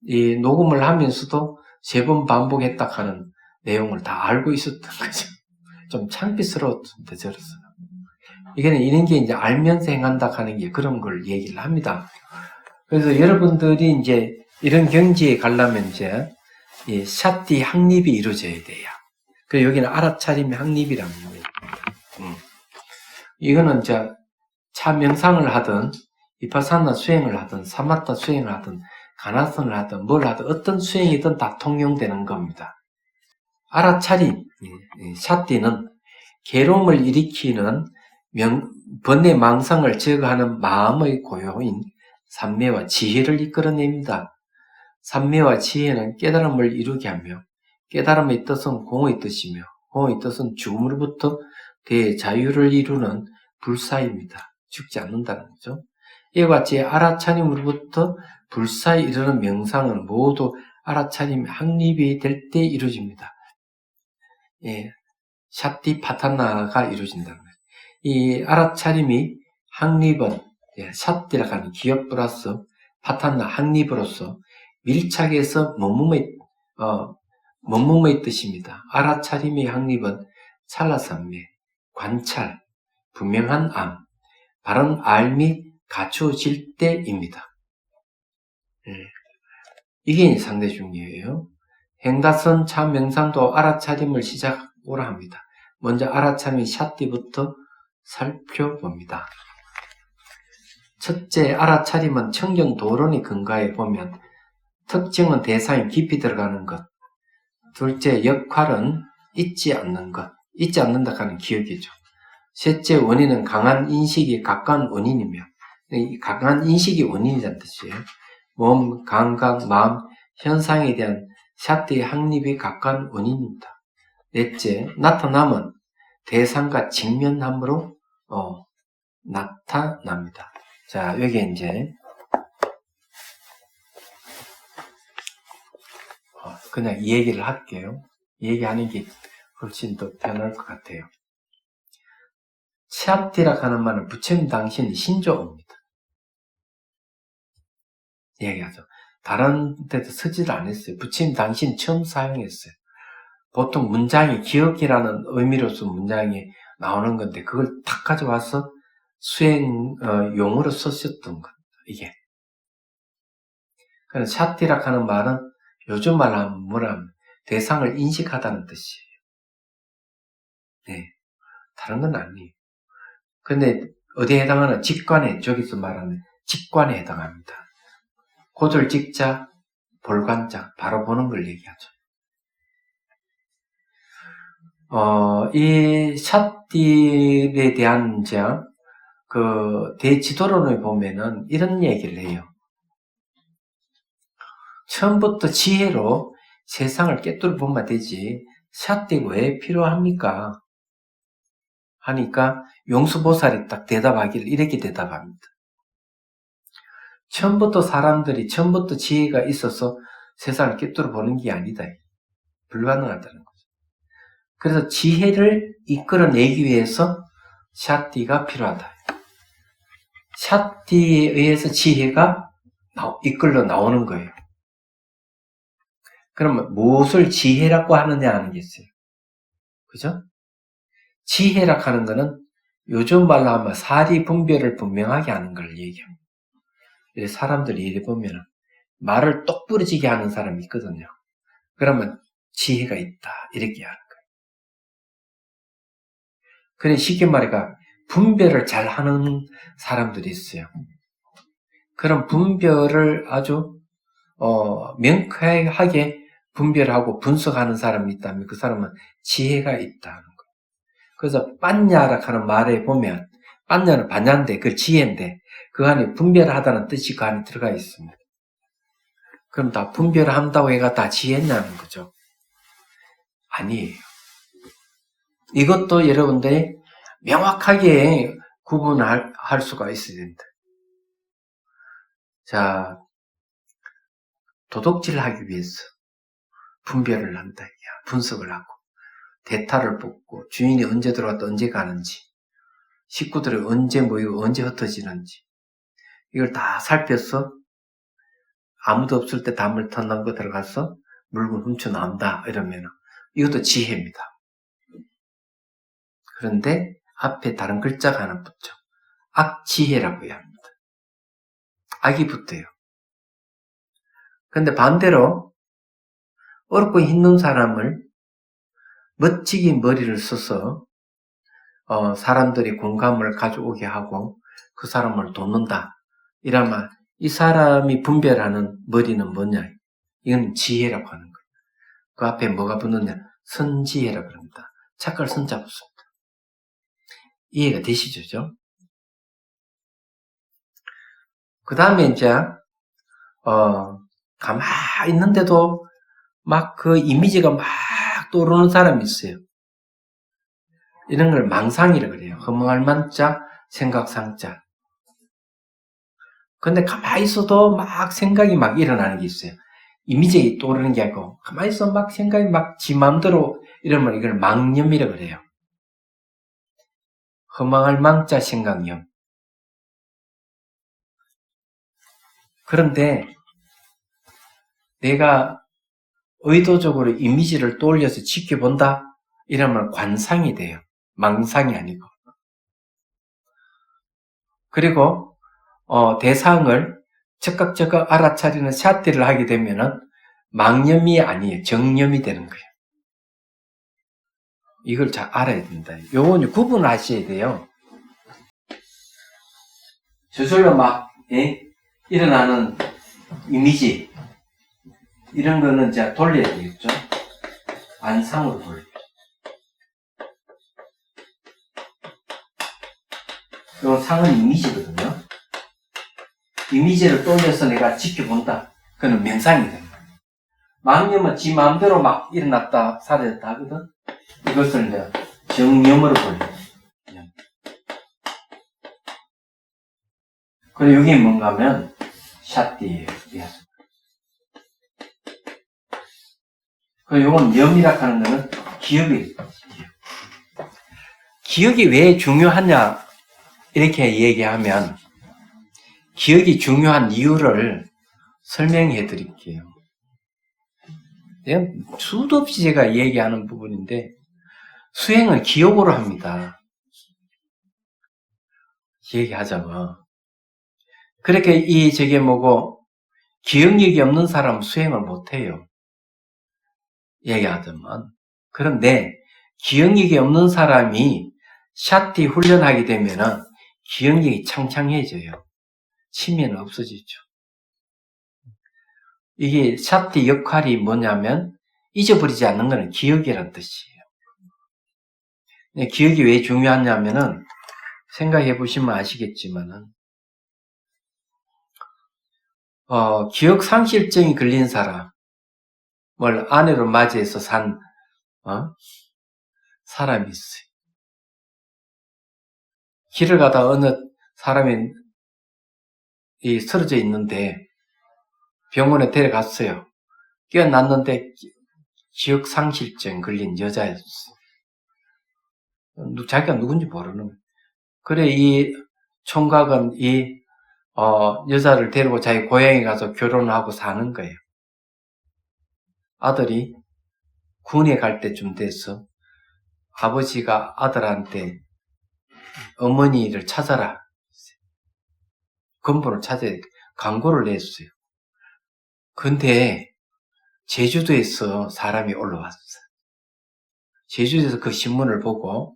이 녹음을 하면서도 3번 반복했다 하는 내용을 다 알고 있었던 거죠. 좀 창피스러웠는데 저랬어요. 이런 게 이제 알면서 행한다 하는 게 그런 걸 얘기를 합니다. 그래서 여러분들이 이제 이런 경지에 가려면 이제 이 샷디 확립이 이루어져야 돼요. 그래서 여기는 알아차림의 확립이라는 거예요. 이거는 이제 차 명상을 하든 비파사나 수행을 하든 사마타 수행을 하든 가나선을 하든 뭘 하든 어떤 수행이든 다 통용되는 겁니다. 알아차림, 샷디는 괴로움을 일으키는 번뇌 망상을 제거하는 마음의 고요인 삼매와 지혜를 이끌어냅니다. 삼매와 지혜는 깨달음을 이루게 하며 깨달음의 뜻은 공의 뜻이며 공의 뜻은 죽음으로부터 대자유를 이루는 불사입니다. 죽지 않는다는 거죠. 이와 같이 알아차림으로부터 불사에 이르는 명상은 모두 알아차림의 확립이 될 때 이루어집니다. 샷디파타나가 이루어진다는 거예요. 이 알아차림이 확립은 샷디라고 하는 기업 플러스 파타나 확립으로서 밀착해서 몸몸의 뜻입니다. 알아차림의 확립은 찰나산매, 관찰, 분명한 암, 바른 알미 갖추어질 때입니다. 이게 상당히 중요해요. 행다선 참 명상도 알아차림을 시작으로 합니다. 먼저 알아차림의 샷디부터 살펴봅니다. 첫째, 알아차림은 청정도론의 근거에 보면 특징은 대상에 깊이 들어가는 것. 둘째, 역할은 잊지 않는 것. 잊지 않는다 하는 기억이죠. 셋째, 원인은 강한 인식이 가까운 원인이며 강한 인식이 원인이라는 뜻이에요. 몸, 감각, 마음, 현상에 대한 샷디의 확립이 가까운 원인입니다. 넷째, 나타남은 대상과 직면함으로 나타납니다. 자, 여기 이제 그냥 이 얘기를 할게요. 이 얘기하는 게 훨씬 더 편할 것 같아요. 샷디라고 하는 말은 부처님 당신이 신조어입니다. 얘기하죠. 다른 데도 쓰지를 않았어요. 부처님 당신 처음 사용했어요. 보통 문장이 기억이라는 의미로서 문장이 나오는 건데 그걸 탁 가져와서 수행 용어로 썼었던 것. 이게. 그래서 샷디라고 하는 말은 요즘 말로 하면 뭐라면 대상을 인식하다는 뜻이에요. 네. 다른 건 아니에요. 근데 어디에 해당하는 직관에, 저기서 말하는 직관에 해당합니다. 고들 직자, 볼관자, 바로 보는 걸 얘기하죠. 이 샷딜에 대한 대지도론을 보면은 이런 얘기를 해요. 처음부터 지혜로 세상을 꿰뚫어 보면 되지, 샷딜이 왜 필요합니까? 하니까 용수보살이 딱 대답하기를 이렇게 대답합니다. 처음부터 지혜가 있어서 세상을 꿰뚫어 보는 게 아니다. 불가능하다는 거죠. 그래서 지혜를 이끌어내기 위해서 샷디가 필요하다. 샷디에 의해서 지혜가 이끌러 나오는 거예요. 그러면 무엇을 지혜라고 하느냐 하는 게 있어요. 그죠? 지혜라고 하는 거는 요즘 말로 하면 사리 분별을 분명하게 하는 걸 얘기합니다. 사람들이 이래 보면 말을 똑부러지게 하는 사람이 있거든요. 그러면 지혜가 있다 이렇게 하는 거예요. 그래 쉽게 말해가 분별을 잘 하는 사람들이 있어요. 그런 분별을 아주 명쾌하게 분별하고 분석하는 사람이 있다면 그 사람은 지혜가 있다는 거예요. 그래서 빤냐라고 하는 말에 보면 빤냐는 반야인데 그 지혜인데 그 안에 분별하다는 뜻이 그 안에 들어가 있습니다. 그럼 다 분별한다고 해가 다 지혜냐는 거죠. 아니에요. 이것도 여러분들이 명확하게 구분할 수가 있어야 된다. 자, 도둑질을 하기 위해서 분별을 한다. 분석을 하고 대타를 뽑고 주인이 언제 들어왔다 언제 가는지 식구들이 언제 모이고 언제 흩어지는지 이걸 다 살펴서 아무도 없을 때 담을 터는 거 들어가서 물건 훔쳐 나온다 이러면 이것도 지혜입니다. 그런데 앞에 다른 글자가 하나 붙죠. 악지혜라고 해야 합니다. 악이 붙어요. 그런데 반대로 어렵고 힘든 사람을 멋지게 머리를 써서 사람들이 공감을 가져오게 하고 그 사람을 돕는다. 이러면 이 사람이 분별하는 머리는 뭐냐? 이건 지혜라고 하는 거예요. 그 앞에 뭐가 붙느냐? 선지혜라고 합니다. 착할 선자 붙습니다. 이해가 되시죠? 그 다음에 이제 가만히 있는데도 막 그 이미지가 막 떠오르는 사람이 있어요. 이런 걸 망상이라고 그래요. 허망할 만자, 생각상자. 근데 가만히 있어도 막 생각이 막 일어나는 게 있어요. 이미지가 떠오르는 게 아니고 가만히 있어 막 생각이 막 지 마음대로 이러면 이걸 망념이라고 그래요. 허망할 망자 생각념. 그런데 내가 의도적으로 이미지를 떠올려서 지켜본다? 이러면 관상이 돼요. 망상이 아니고. 그리고 대상을 적극적극 알아차리는 샷들을 하게 되면은 망념이 아니에요. 정념이 되는 거예요. 이걸 잘 알아야 된다. 요건 구분하셔야 돼요. 저절로 막 일어나는 이미지 이런 거는 제가 돌려야 되겠죠. 안상으로 돌려요. 이건 상은 이미지거든요. 이미지를 돌려서 내가 지켜본다. 그건 명상이 됩니다. 망념은 지 마음대로 막 일어났다 사라졌다 하거든. 이것을 이제 정념으로 돌려요. 그리고 이게 뭔가 하면 샷디예요. 그리고 이건 염이라고 하는 거는 기억이에요. 기억이 왜 중요하냐 이렇게 얘기하면 기억이 중요한 이유를 설명해 드릴게요. 수도 없이 제가 얘기하는 부분인데 수행은 기억으로 합니다. 얘기하자면 그렇게 기억력이 없는 사람은 수행을 못해요. 얘기하자면 그런데 기억력이 없는 사람이 샷디 훈련하게 되면은 기억력이 창창해져요. 치매는 없어지죠. 이게 샷디 역할이 뭐냐면 잊어버리지 않는 것은 기억이라는 뜻이에요. 기억이 왜 중요하냐면은 생각해 보시면 아시겠지만은 기억 상실증이 걸린 사람을 아내로 맞이해서 산 사람이 있어요. 길을 가다 어느 사람이 쓰러져 있는데 병원에 데려갔어요. 깨어났는데 기억 상실증 걸린 여자였어. 자기가 누군지 모르는 거예요. 그래 이 총각은 이 여자를 데리고 자기 고향에 가서 결혼하고 사는 거예요. 아들이 군에 갈 때쯤 돼서 아버지가 아들한테 어머니를 찾아라. 근본을 찾아야 돼. 광고를 냈어요. 근데 제주도에서 사람이 올라왔어. 제주도에서 그 신문을 보고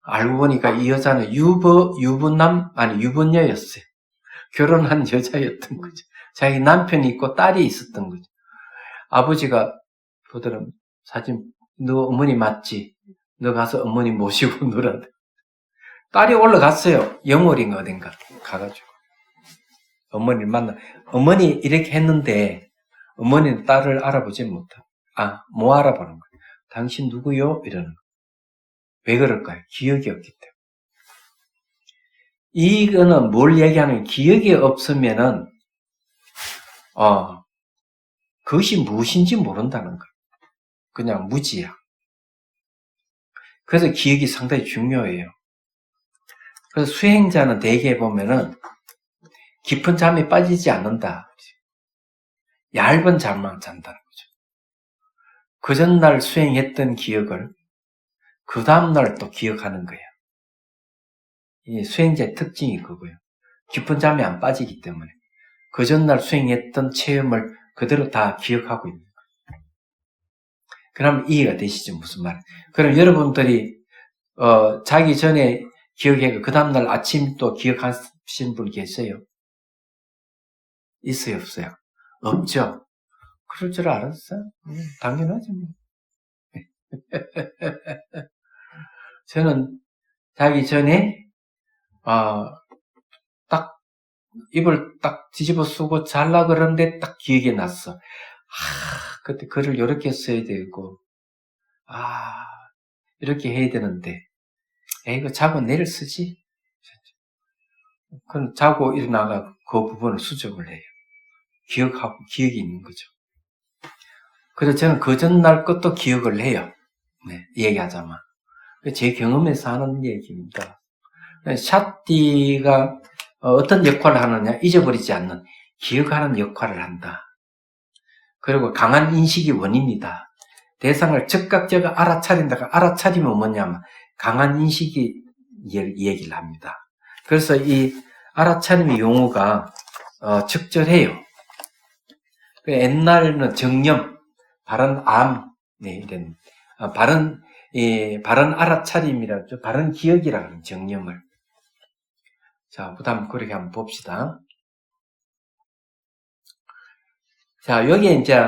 알고 보니까 이 여자는 유부녀였어요. 결혼한 여자였던 거죠. 자기 남편이 있고 딸이 있었던 거죠. 아버지가 보더라면 사진 너 어머니 맞지? 너 가서 어머니 모시고 놀아. 딸이 올라갔어요. 영월인가 어딘가 가가지고 어머니를 만나. 어머니 이렇게 했는데 어머니는 딸을 알아보지 못하고 뭐 알아보는 거예요. 당신 누구요? 이러는 거예요. 왜 그럴까요? 기억이 없기 때문에. 이거는 뭘 얘기하는 기억이 없으면은 그것이 무엇인지 모른다는 거예요. 그냥 무지야. 그래서 기억이 상당히 중요해요. 그래서 수행자는 대개 보면은 깊은 잠에 빠지지 않는다. 얇은 잠만 잔다는 거죠. 그 전날 수행했던 기억을 그 다음날 또 기억하는 거예요. 이 수행자의 특징이 그거예요. 깊은 잠에 안 빠지기 때문에 그 전날 수행했던 체험을 그대로 다 기억하고 있는 거예요. 그럼 이해가 되시죠? 무슨 말? 그럼 여러분들이 자기 전에 기억해 그 다음날 아침 또 기억하신 분 계세요? 있어요? 없어요? 없죠? 그럴 줄 알았어요? 당연하죠. 저는 자기 전에 딱 입을 딱 뒤집어 쓰고 잘라 그러는데 딱 기억이 났어. 그때 글을 이렇게 써야 되고 이렇게 해야 되는데 이거 자고 내일 쓰지? 그럼 자고 일어나가 그 부분을 수정을 해요. 기억이 있는 거죠. 그래서 저는 그 전날 것도 기억을 해요. 네, 얘기하자면. 제 경험에서 하는 얘기입니다. 샷디가 어떤 역할을 하느냐? 잊어버리지 않는, 기억하는 역할을 한다. 그리고 강한 인식이 원인이다. 대상을 즉각적으로 알아차린다가 알아차리면 뭐냐면 강한 인식이 얘기를 합니다. 그래서 이 알아차림의 용어가 적절해요. 옛날에는 정념, 바른 암, 이런 바른 알아차림이라죠. 바른 기억이라는 정념을. 자, 그다음 그렇게 한번 봅시다. 자, 여기에 이제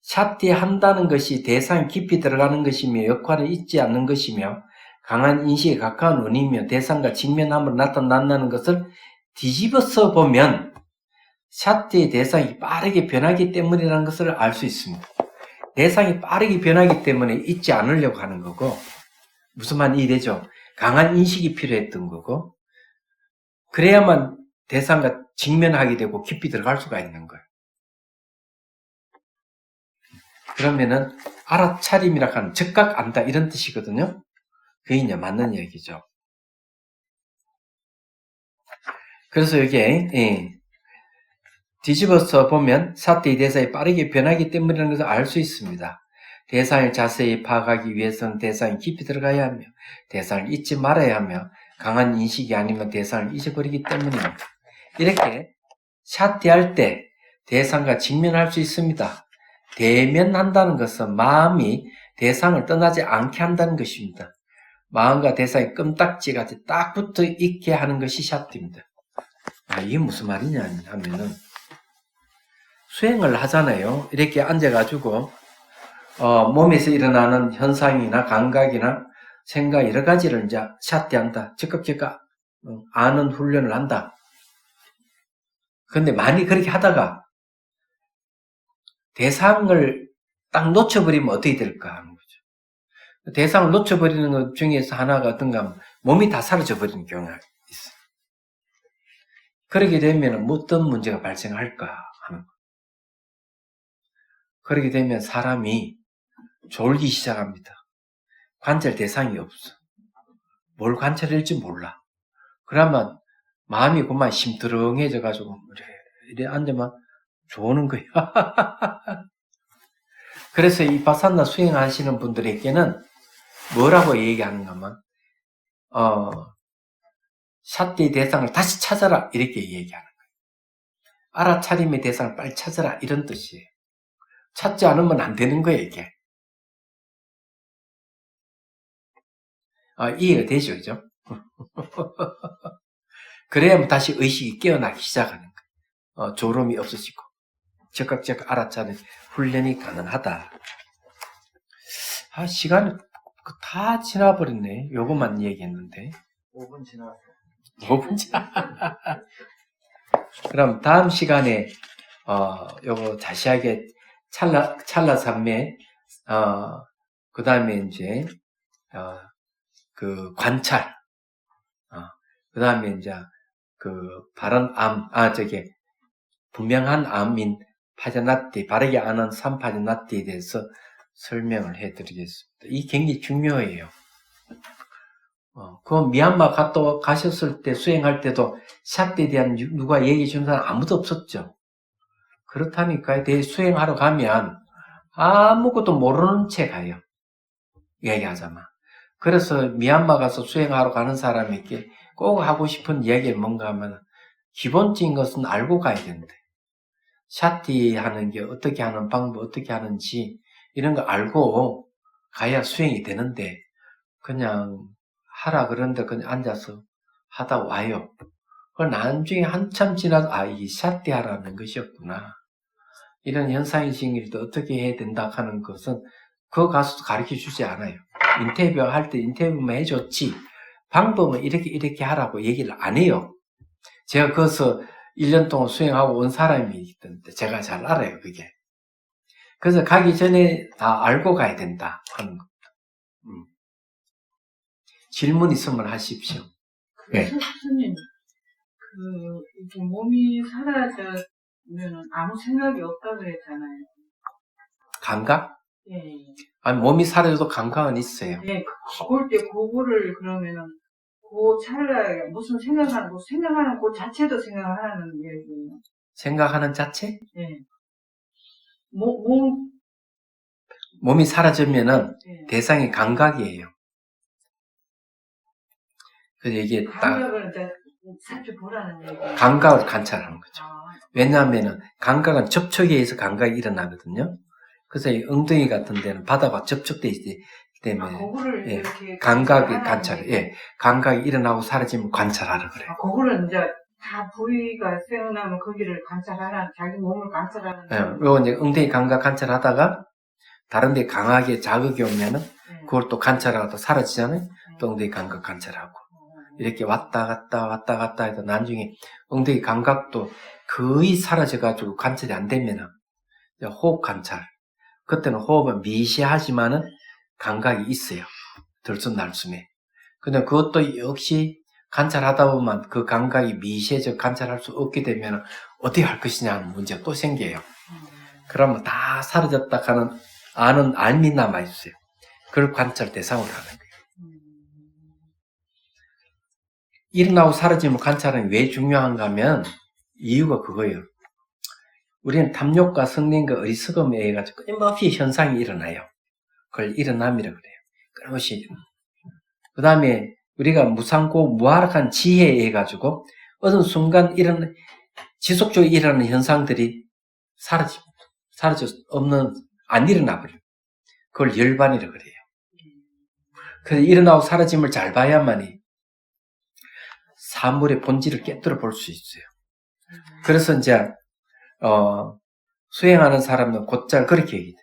샷디 한다는 것이 대상에 깊이 들어가는 것이며 역할을 잊지 않는 것이며 강한 인식에 가까운 원인이며 대상과 직면함으로 나타난다는 것을 뒤집어서 보면 샷디의 대상이 빠르게 변하기 때문이라는 것을 알 수 있습니다. 대상이 빠르게 변하기 때문에 잊지 않으려고 하는 거고 무슨 말이 되죠? 강한 인식이 필요했던 거고 그래야만 대상과 직면하게 되고 깊이 들어갈 수가 있는 거예요. 그러면은 알아차림이라고 하는 즉각 안다 이런 뜻이거든요. 그게 이제 맞는 얘기죠. 그래서 여기에 뒤집어서 보면 샷디의 대상이 빠르게 변하기 때문이라는 것을 알 수 있습니다. 대상을 자세히 파악하기 위해서는 대상이 깊이 들어가야 하며 대상을 잊지 말아야 하며 강한 인식이 아니면 대상을 잊어버리기 때문입니다. 이렇게 샷디할 때 대상과 직면할 수 있습니다. 대면한다는 것은 마음이 대상을 떠나지 않게 한다는 것입니다. 마음과 대상이 껌딱지같이 딱 붙어 있게 하는 것이 샷디입니다. 이게 무슨 말이냐 하면은 수행을 하잖아요. 이렇게 앉아가지고 몸에서 일어나는 현상이나 감각이나 생각 여러 가지를 이제 샷대한다. 즉각 아는 훈련을 한다. 근데 많이 그렇게 하다가 대상을 딱 놓쳐버리면 어떻게 될까 하는 거죠. 대상을 놓쳐버리는 것 중에서 하나가 어떤가 하면 몸이 다 사라져버리는 경우가 있어요. 그렇게 되면 어떤 문제가 발생할까 하는 거예요. 그렇게 되면 사람이 졸기 시작합니다. 관찰 대상이 없어. 뭘 관찰할지 몰라. 그러면 마음이 그만 심드렁해져가지고 이래 앉으면 좋은 거야. 그래서 이 바사나 수행하시는 분들에게는 뭐라고 얘기하는가 하면 샷대의 대상을 다시 찾아라 이렇게 얘기하는 거예요. 알아차림의 대상을 빨리 찾아라 이런 뜻이에요. 찾지 않으면 안 되는 거예요 이게. 이해가 되죠, 그죠? 그래야 다시 의식이 깨어나기 시작하는 거예요. 졸음이 없어지고 즉각 알아차리는 훈련이 가능하다. 시간이 다 지나버렸네. 요것만 얘기했는데. 5분 지났어. 5분 지나. 그럼 다음 시간에 요거 자세하게 찰나삼매 그 다음에 이제 그 관찰 그 다음에 이제 그 바른 분명한 암인 파자나띠, 바르게 아는 삼파자나띠에 대해서 설명을 해드리겠습니다. 이 굉장히 중요해요. 그 미얀마 가셨을 때 수행할 때도 샷대에 대한 누가 얘기해 주는 사람 아무도 없었죠. 그렇다니까 수행하러 가면 아무것도 모르는 채 가요. 얘기하자면. 그래서 미얀마 가서 수행하러 가는 사람에게 꼭 하고 싶은 이야기는 뭔가 하면 기본적인 것은 알고 가야 된대. 샷티 하는 게 어떻게 하는 방법, 어떻게 하는지 이런 거 알고 가야 수행이 되는데 그냥 하라 그러는데 그냥 앉아서 하다 와요. 그 나중에 한참 지나서 이게 샷티 하라는 것이었구나. 이런 현상이 생길 때 어떻게 해야 된다 하는 것은 그거 가서도 가르쳐 주지 않아요. 인터뷰 할 때 인터뷰만 해줬지 방법은 이렇게 하라고 얘기를 안 해요. 제가 거기서 1년 동안 수행하고 온 사람이 있던데 제가 잘 알아요 그게. 그래서 가기 전에 다 알고 가야 된다 하는 겁니다. 질문 있으면 하십시오. 네. 스님, 이렇게 몸이 사라져면 아무 생각이 없다고 그랬잖아요. 감각? 예. 아니 몸이 사라져도 감각은 있어요. 예, 그럴 때 그거를 그러면은 그 찰나에 무슨 생각하는 그 자체도 생각하는 얘기예요. 생각하는 자체? 예. 몸이 사라지면은 예. 대상이 감각이에요. 그래서 이게 감각을 이제 살펴보라는 얘기예요. 감각을 관찰하는 거죠. 아. 왜냐하면은 감각은 접촉에 의해서 감각이 일어나거든요. 그래서 이 엉덩이 같은 데는 바닥과 접촉돼 있기 때문에 그거를 예, 이렇게 감각이 감각이 일어나고 사라지면 관찰하라 그래요. 그거를 이제 다 부위가 생각나면 거기를 관찰하라, 자기 몸을 관찰하는. 예, 요 이제 엉덩이 감각 관찰하다가 다른 데 강하게 자극이 오면은 그걸 또 관찰하고 또 사라지잖아요. 또 엉덩이 감각 관찰하고 이렇게 왔다 갔다 해서 나중에 엉덩이 감각도 거의 사라져가지고 관찰이 안 되면은 호흡 관찰. 그때는 호흡은 미시하지만은 감각이 있어요. 들숨날숨에. 근데 그것도 역시 관찰하다 보면 그 감각이 미시해져 관찰할 수 없게 되면 어떻게 할 것이냐 하는 문제가 또 생겨요. 그러면 다 사라졌다 하는 아는 알미 남아있어요. 그걸 관찰 대상으로 하는 거예요. 일어나고 사라지면 관찰은 왜 중요한가 하면 이유가 그거예요. 우리는 탐욕과 성냄과 어리석음에 의해 가지고 끊임없이 현상이 일어나요. 그걸 일어남이라고 그래요. 끊임없이. 그 다음에 우리가 무상고 무하락한 지혜에 의해 가지고 어느 순간 지속적으로 일어나는 현상들이 안 일어나 버려요. 그걸 열반이라고 그래요. 그래서 일어나고 사라짐을 잘 봐야만이 사물의 본질을 깨뜨려 볼 수 있어요. 그래서 이제 수행하는 사람은 곧잘 그렇게 얘기해요.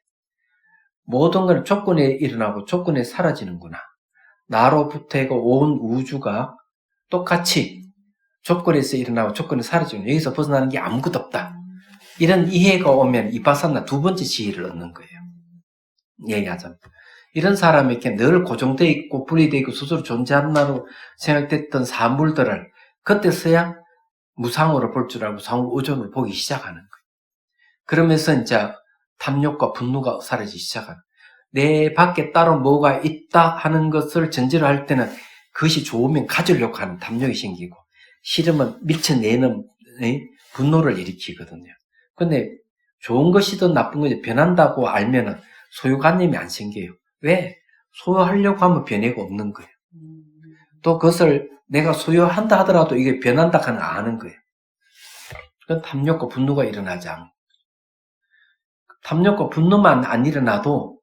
모든 건 조건에 일어나고 조건에 사라지는구나. 나로부터 해고 온 우주가 똑같이 조건에서 일어나고 조건에 사라지는, 여기서 벗어나는 게 아무것도 없다. 이런 이해가 오면 이파사나 두 번째 지혜를 얻는 거예요. 얘기하자면. 이런 사람에게 늘 고정되어 있고 분리되어 있고 스스로 존재한다고 생각됐던 사물들을 그때서야 무상으로 볼 줄 알고 상호의존으로 보기 시작하는 거예요. 그러면서 이제 탐욕과 분노가 사라지기 시작하는, 내 밖에 따로 뭐가 있다 하는 것을 전제로 할 때는 그것이 좋으면 가지려고 하는 탐욕이 생기고, 싫으면 밀쳐내는 분노를 일으키거든요. 근데 좋은 것이든 나쁜 것이든 변한다고 알면은 소유관념이 안 생겨요. 왜? 소유하려고 하면 변화가 없는 거예요. 또 그것을 내가 소유한다 하더라도 이게 변한다 하는 걸 아는 거예요. 그건 탐욕과 분노가 일어나지 않고, 탐욕과 분노만 안 일어나도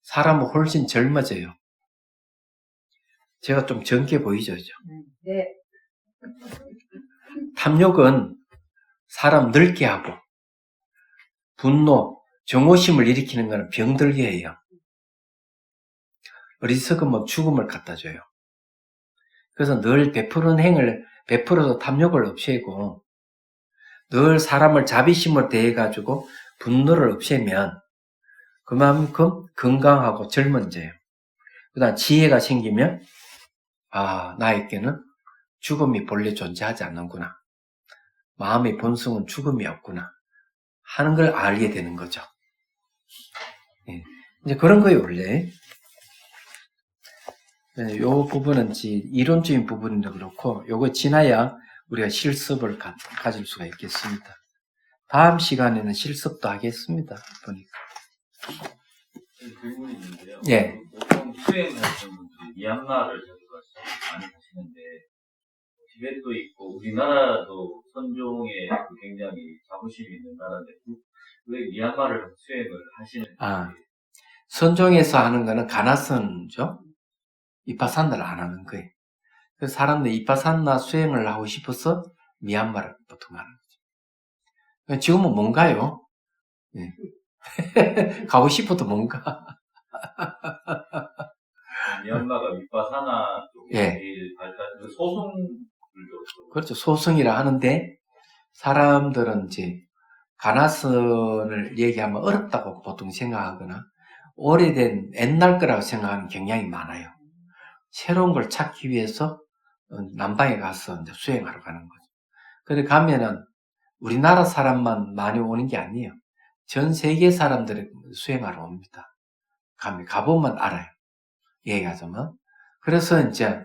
사람은 훨씬 젊어져요. 제가 좀 젊게 보이죠? 네. 탐욕은 사람 늙게 하고, 분노, 정오심을 일으키는 것은 병들게 해요. 어리석으면 죽음을 갖다 줘요. 그래서 늘 베푸는 행을 베풀어서 탐욕을 없애고, 늘 사람을 자비심을 대해가지고 분노를 없애면 그만큼 건강하고 젊어져요. 그 다음 지혜가 생기면, 아, 나에게는 죽음이 본래 존재하지 않는구나. 마음의 본성은 죽음이 없구나 하는 걸 알게 되는 거죠. 예. 이제 그런 거예요, 원래. 이 부분은 이론적인 부분도 그렇고, 요거 지나야 우리가 실습을 가질 수가 있겠습니다. 다음 시간에는 실습도 하겠습니다. 보니까. 질문이 있는데요. 예. 보통 수행하시는 분들이 미얀마를 자주 많이 가시는데, 티벳도 있고 우리나라도 선종에 굉장히 자부심이 있는 나라인데 왜 미얀마를 수행을 하시는지. 선종에서 하는 거는 가나선죠. 이파산나를 안 하는 거예요. 그래서 사람들이 이파산나 수행을 하고 싶어서 미얀마를 보통 하는 거죠. 지금은 뭔가요? 예. 가고 싶어도 뭔가. 미얀마가 미파사나 쪽에 예. 제일 발달된 소송불교. 그렇죠. 소승이라 하는데, 사람들은 이제 가나선을 얘기하면 어렵다고 보통 생각하거나 오래된 옛날 거라고 생각하는 경향이 많아요. 새로운 걸 찾기 위해서 남방에 가서 이제 수행하러 가는 거죠. 근데 가면은 우리나라 사람만 많이 오는 게 아니에요. 전 세계 사람들이 수행하러 옵니다. 가보면 알아요. 얘기하자면. 그래서 이제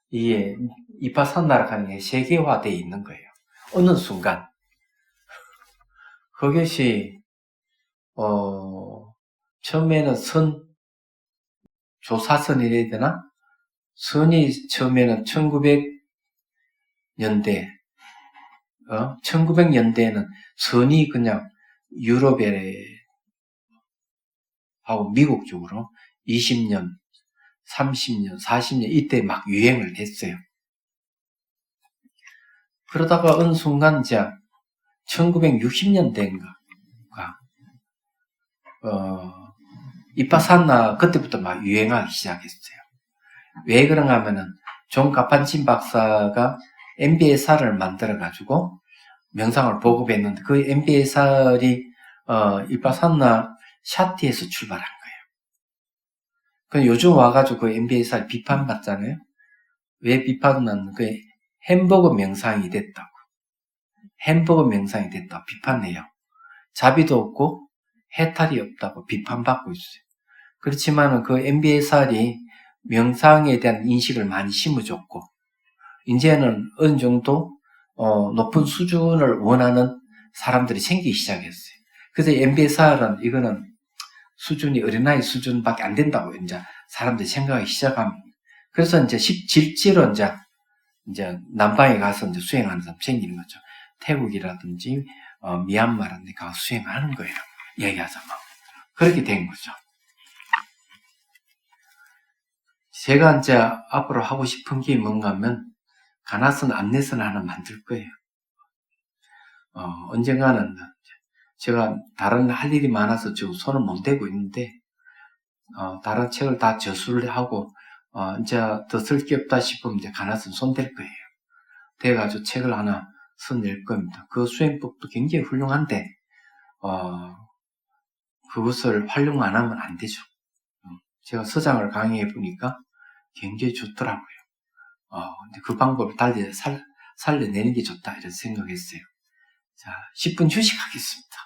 이 이파산나라 가는 게 세계화되어 있는 거예요. 어느 순간. 그것이, 처음에는 조사선이라 해야 되나? 선이 처음에는 1900년대, 1900년대에는 선이 그냥 유럽에 하고 미국 쪽으로 20년, 30년, 40년 이때 막 유행을 했어요. 그러다가 어느 순간 이제 1960년대인가, 이파산나 그때부터 막 유행하기 시작했어요. 왜 그런가 하면은 존 가판친 박사가 MBSR을 만들어가지고 명상을 보급했는데, 그 MBSR이 이파산나 샤티에서 출발한 거예요. 그 요즘 와가지고 그 MBSR 비판받잖아요. 왜 비판은 그 햄버거 명상이 됐다고. 햄버거 명상이 됐다고 비판해요. 자비도 없고 해탈이 없다고 비판받고 있어요. 그렇지만은 그 MBSR이 명상에 대한 인식을 많이 심어줬고, 이제는 어느 정도 높은 수준을 원하는 사람들이 생기기 시작했어요. 그래서 MBSR은 이거는 수준이 어린아이 수준밖에 안 된다고 이제 사람들이 생각하기 시작합니다. 그래서 이제 실제로 이제 남방에 가서 이제 수행하는 사람 생기는 거죠. 태국이라든지 미얀마라든지 가서 수행하는 거예요. 얘기하자면 그렇게 된 거죠. 제가 이제 앞으로 하고 싶은 게 뭔가 하면 가나선 안내선 하나 만들 거예요. 언젠가는 제가 다른 할 일이 많아서 지금 손을 못 대고 있는데, 다른 책을 다 저술을 하고 이제 더 쓸 게 없다 싶으면 이제 가나선 손댈 거예요. 돼가지고 책을 하나 써낼 겁니다. 그 수행법도 굉장히 훌륭한데, 그것을 활용 안 하면 안 되죠. 제가 서장을 강의해 보니까 굉장히 좋더라고요. 근데 그 방법을 달리 살려내는 게 좋다, 이런 생각했어요. 자, 10분 휴식하겠습니다.